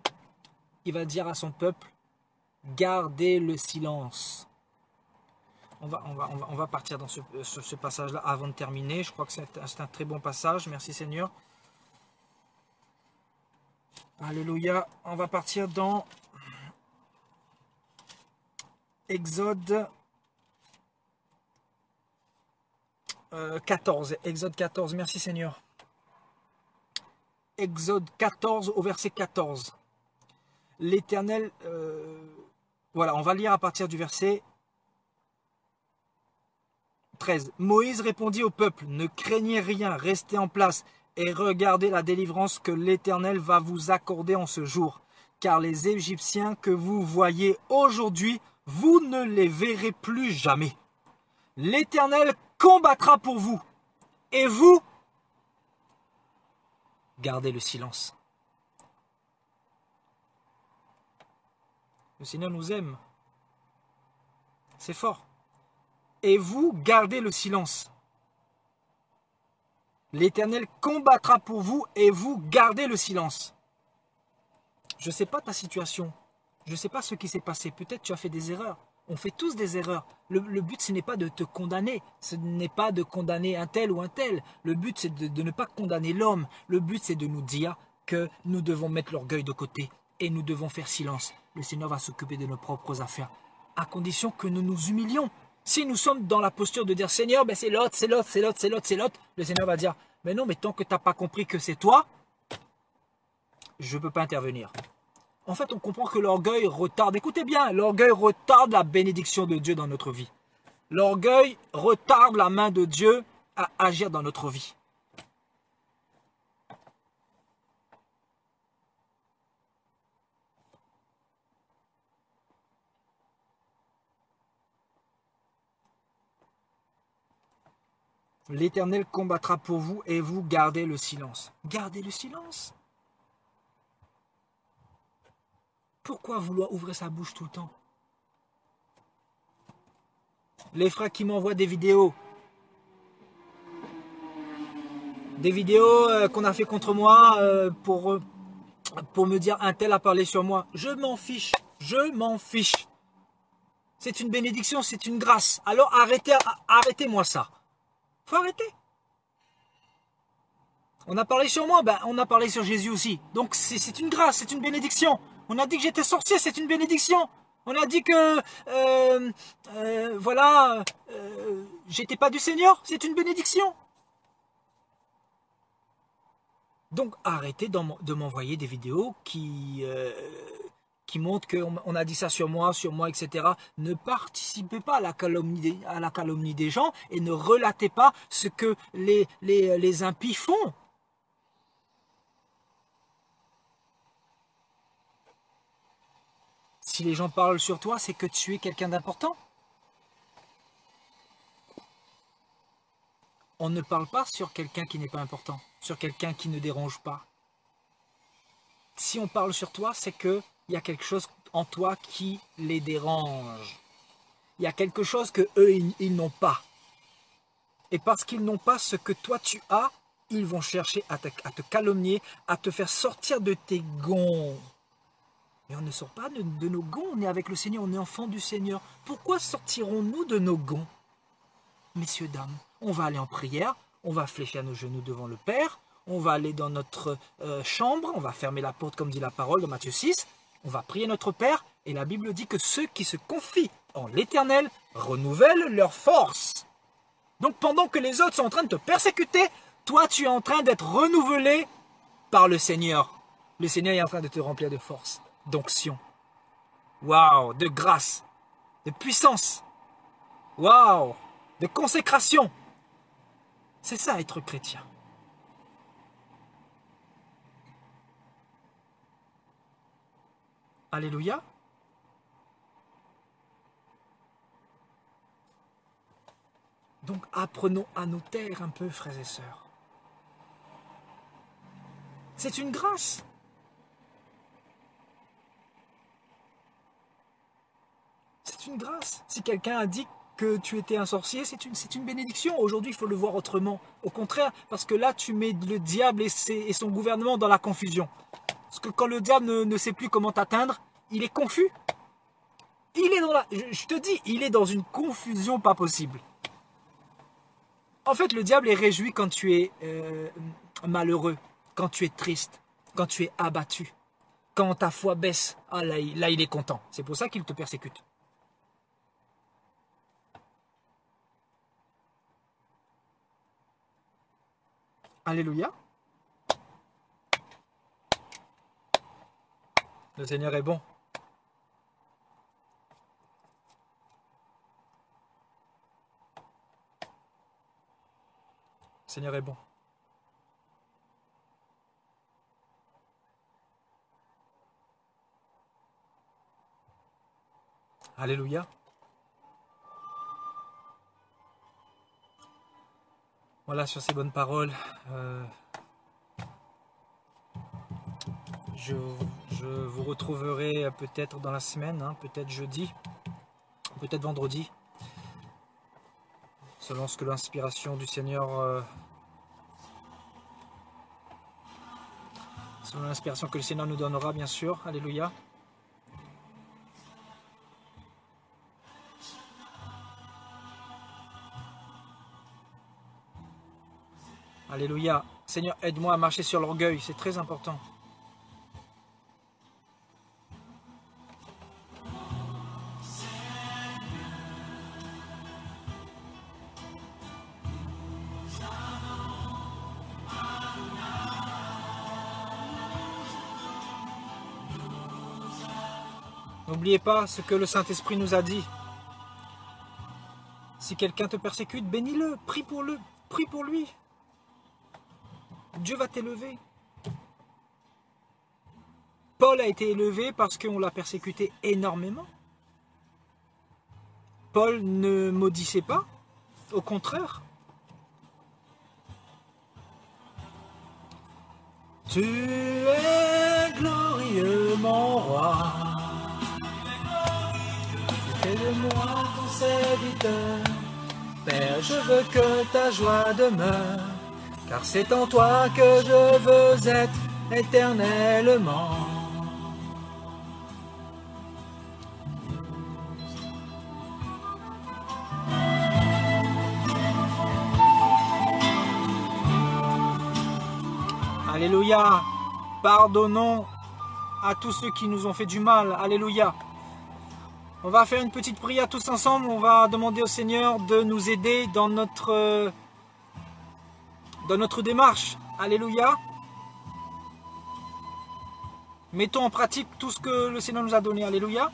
il va dire à son peuple, gardez le silence. On va partir dans ce passage-là avant de terminer. Je crois que c'est un très bon passage. Merci Seigneur. Alléluia. On va partir dans Exode 14. Exode 14. Merci Seigneur. Exode 14 au verset 14. L'Éternel... voilà, on va lire à partir du verset 13. Moïse répondit au peuple, ne craignez rien, restez en place et regardez la délivrance que l'Éternel va vous accorder en ce jour. Car les Égyptiens que vous voyez aujourd'hui, vous ne les verrez plus jamais. L'Éternel combattra pour vous et vous, gardez le silence. Le Seigneur nous aime. C'est fort. Et vous, gardez le silence. L'Éternel combattra pour vous et vous, gardez le silence. Je ne sais pas ta situation. Je ne sais pas ce qui s'est passé. Peut-être tu as fait des erreurs. On fait tous des erreurs. Le but, ce n'est pas de te condamner. Ce n'est pas de condamner un tel ou un tel. Le but, c'est de ne pas condamner l'homme. Le but, c'est de nous dire que nous devons mettre l'orgueil de côté et nous devons faire silence. Le Seigneur va s'occuper de nos propres affaires, à condition que nous nous humilions. Si nous sommes dans la posture de dire Seigneur, ben c'est l'autre, c'est l'autre, c'est l'autre, c'est l'autre, c'est l'autre, le Seigneur va dire mais non, mais tant que tu n'as pas compris que c'est toi, je ne peux pas intervenir. En fait, on comprend que l'orgueil retarde, écoutez bien, l'orgueil retarde la bénédiction de Dieu dans notre vie. L'orgueil retarde la main de Dieu à agir dans notre vie. L'Éternel combattra pour vous et vous gardez le silence. Gardez le silence. Pourquoi vouloir ouvrir sa bouche tout le temps? Les frères qui m'envoient des vidéos qu'on a fait contre moi pour me dire un tel a parlé sur moi. Je m'en fiche, je m'en fiche. C'est une bénédiction, c'est une grâce. Alors arrêtez-moi ça. Faut arrêter. On a parlé sur moi, ben on a parlé sur Jésus aussi. Donc c'est une grâce, c'est une bénédiction. On a dit que j'étais sorcier, c'est une bénédiction. On a dit que voilà, j'étais pas du Seigneur, c'est une bénédiction. Donc arrêtez de m'envoyer des vidéos qui montrent qu'on a dit ça sur moi, etc. Ne participez pas à la calomnie des gens et ne relatez pas ce que les impies font. Si les gens parlent sur toi, c'est que tu es quelqu'un d'important. On ne parle pas sur quelqu'un qui n'est pas important, sur quelqu'un qui ne dérange pas. Si on parle sur toi, c'est qu'il y a quelque chose en toi qui les dérange. Il y a quelque chose que eux ils n'ont pas. Et parce qu'ils n'ont pas ce que toi tu as, ils vont chercher à te calomnier, à te faire sortir de tes gonds. Mais on ne sort pas de nos gonds, on est avec le Seigneur, on est enfant du Seigneur. Pourquoi sortirons-nous de nos gonds? Messieurs, dames, on va aller en prière, on va fléchir nos genoux devant le Père, on va aller dans notre chambre, on va fermer la porte comme dit la parole dans Matthieu 6, on va prier notre Père, et la Bible dit que ceux qui se confient en l'Éternel renouvellent leur force. Donc pendant que les autres sont en train de te persécuter, toi tu es en train d'être renouvelé par le Seigneur. Le Seigneur est en train de te remplir de force, d'onction, waouh, de grâce, de puissance, waouh, de consécration. C'est ça être chrétien. Alléluia. Donc apprenons à nous taire un peu, frères et sœurs. C'est une grâce. C'est une grâce. Si quelqu'un a dit que tu étais un sorcier, c'est une bénédiction. Aujourd'hui, il faut le voir autrement. Au contraire, parce que là, tu mets le diable et son gouvernement dans la confusion. Parce que quand le diable ne sait plus comment t'atteindre, il est confus. Il est dans je te dis, il est dans une confusion pas possible. En fait, le diable est réjoui quand tu es malheureux, quand tu es triste, quand tu es abattu, quand ta foi baisse. Ah, là, il est content. C'est pour ça qu'il te persécute. Alléluia. Le Seigneur est bon. Le Seigneur est bon. Alléluia. Voilà, sur ces bonnes paroles, je vous retrouverai peut-être dans la semaine, hein, peut-être jeudi, peut-être vendredi, selon ce que l'inspiration du Seigneur, selon l'inspiration que le Seigneur nous donnera, bien sûr. Alléluia. Alléluia. Seigneur, aide-moi à marcher sur l'orgueil, c'est très important. N'oubliez pas ce que le Saint-Esprit nous a dit. Si quelqu'un te persécute, bénis-le, prie pour lui. Dieu va t'élever. Paul a été élevé parce qu'on l'a persécuté énormément. Paul ne maudissait pas, au contraire. Tu es glorieux, mon roi. Fais de moi ton serviteur. Père, je veux que ta joie demeure, car c'est en toi que je veux être éternellement. Alléluia. Pardonnons à tous ceux qui nous ont fait du mal. Alléluia. On va faire une petite prière tous ensemble. On va demander au Seigneur de nous aider dans notre démarche. Alléluia. Mettons en pratique tout ce que le Seigneur nous a donné. Alléluia.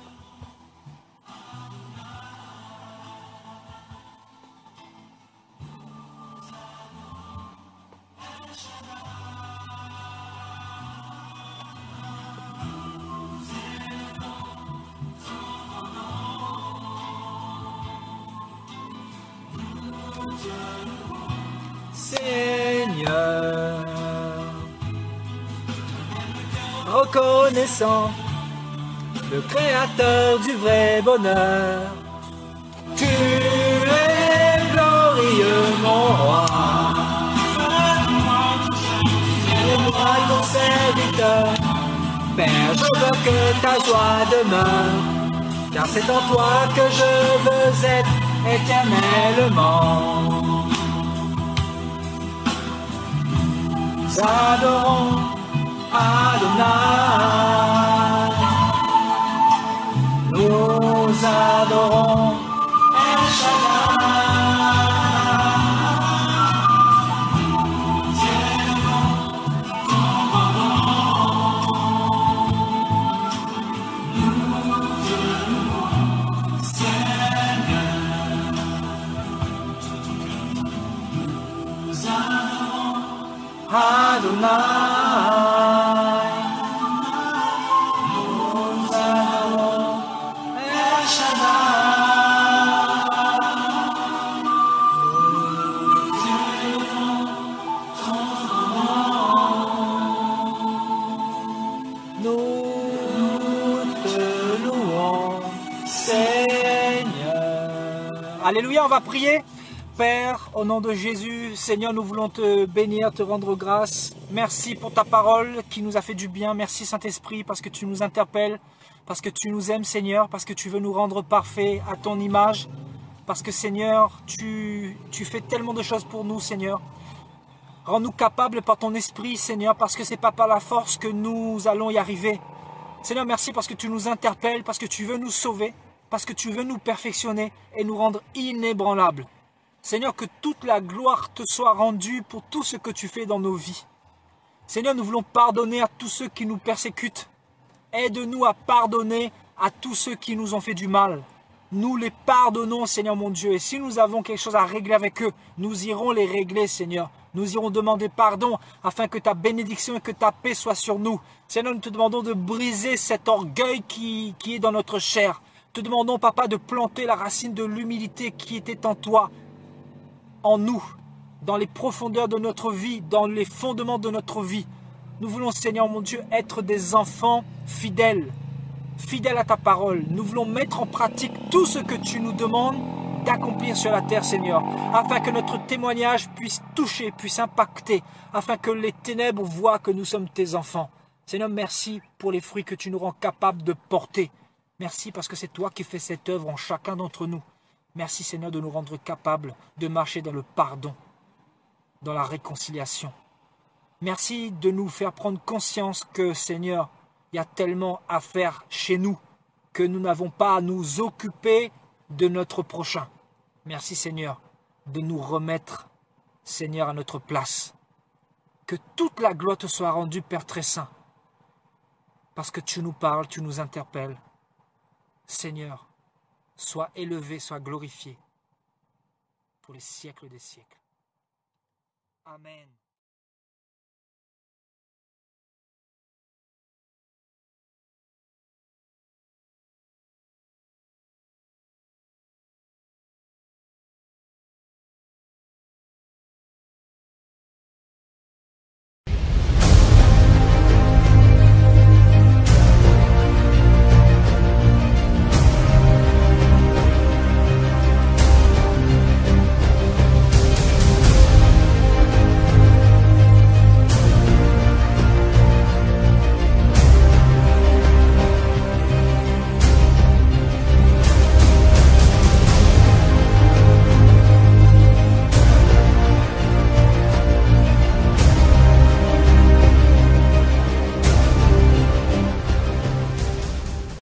Seigneur, reconnaissant le créateur du vrai bonheur, tu es glorieux, mon roi. Fais-moi ton serviteur, Père, je veux que ta joie demeure, car c'est en toi que je veux être éternellement. Nous adorons Adonai, nous adorons El Shaddai. Adonai, nous adorons El Shaddai. Nous élevons ton nom, nous te louons, Seigneur. Alléluia, on va prier. Père, au nom de Jésus, Seigneur, nous voulons te bénir, te rendre grâce. Merci pour ta parole qui nous a fait du bien. Merci Saint-Esprit parce que tu nous interpelles, parce que tu nous aimes Seigneur, parce que tu veux nous rendre parfaits à ton image. Parce que Seigneur, tu fais tellement de choses pour nous Seigneur. Rends-nous capables par ton esprit Seigneur, parce que c'est pas par la force que nous allons y arriver. Seigneur, merci parce que tu nous interpelles, parce que tu veux nous sauver, parce que tu veux nous perfectionner et nous rendre inébranlables. Seigneur, que toute la gloire te soit rendue pour tout ce que tu fais dans nos vies. Seigneur, nous voulons pardonner à tous ceux qui nous persécutent. Aide-nous à pardonner à tous ceux qui nous ont fait du mal. Nous les pardonnons, Seigneur mon Dieu. Et si nous avons quelque chose à régler avec eux, nous irons les régler, Seigneur. Nous irons demander pardon afin que ta bénédiction et que ta paix soient sur nous. Seigneur, nous te demandons de briser cet orgueil qui est dans notre chair. Te demandons, Papa, de planter la racine de l'humilité qui était en toi, en nous, dans les profondeurs de notre vie, dans les fondements de notre vie. Nous voulons, Seigneur mon Dieu, être des enfants fidèles, fidèles à ta parole. Nous voulons mettre en pratique tout ce que tu nous demandes d'accomplir sur la terre, Seigneur, afin que notre témoignage puisse toucher, puisse impacter, afin que les ténèbres voient que nous sommes tes enfants. Seigneur, merci pour les fruits que tu nous rends capables de porter. Merci parce que c'est toi qui fais cette œuvre en chacun d'entre nous. Merci Seigneur de nous rendre capables de marcher dans le pardon, dans la réconciliation. Merci de nous faire prendre conscience que Seigneur, il y a tellement à faire chez nous que nous n'avons pas à nous occuper de notre prochain. Merci Seigneur de nous remettre Seigneur à notre place. Que toute la gloire te soit rendue Père très saint. Parce que tu nous parles, tu nous interpelles. Seigneur, sois élevé, sois glorifié pour les siècles des siècles. Amen.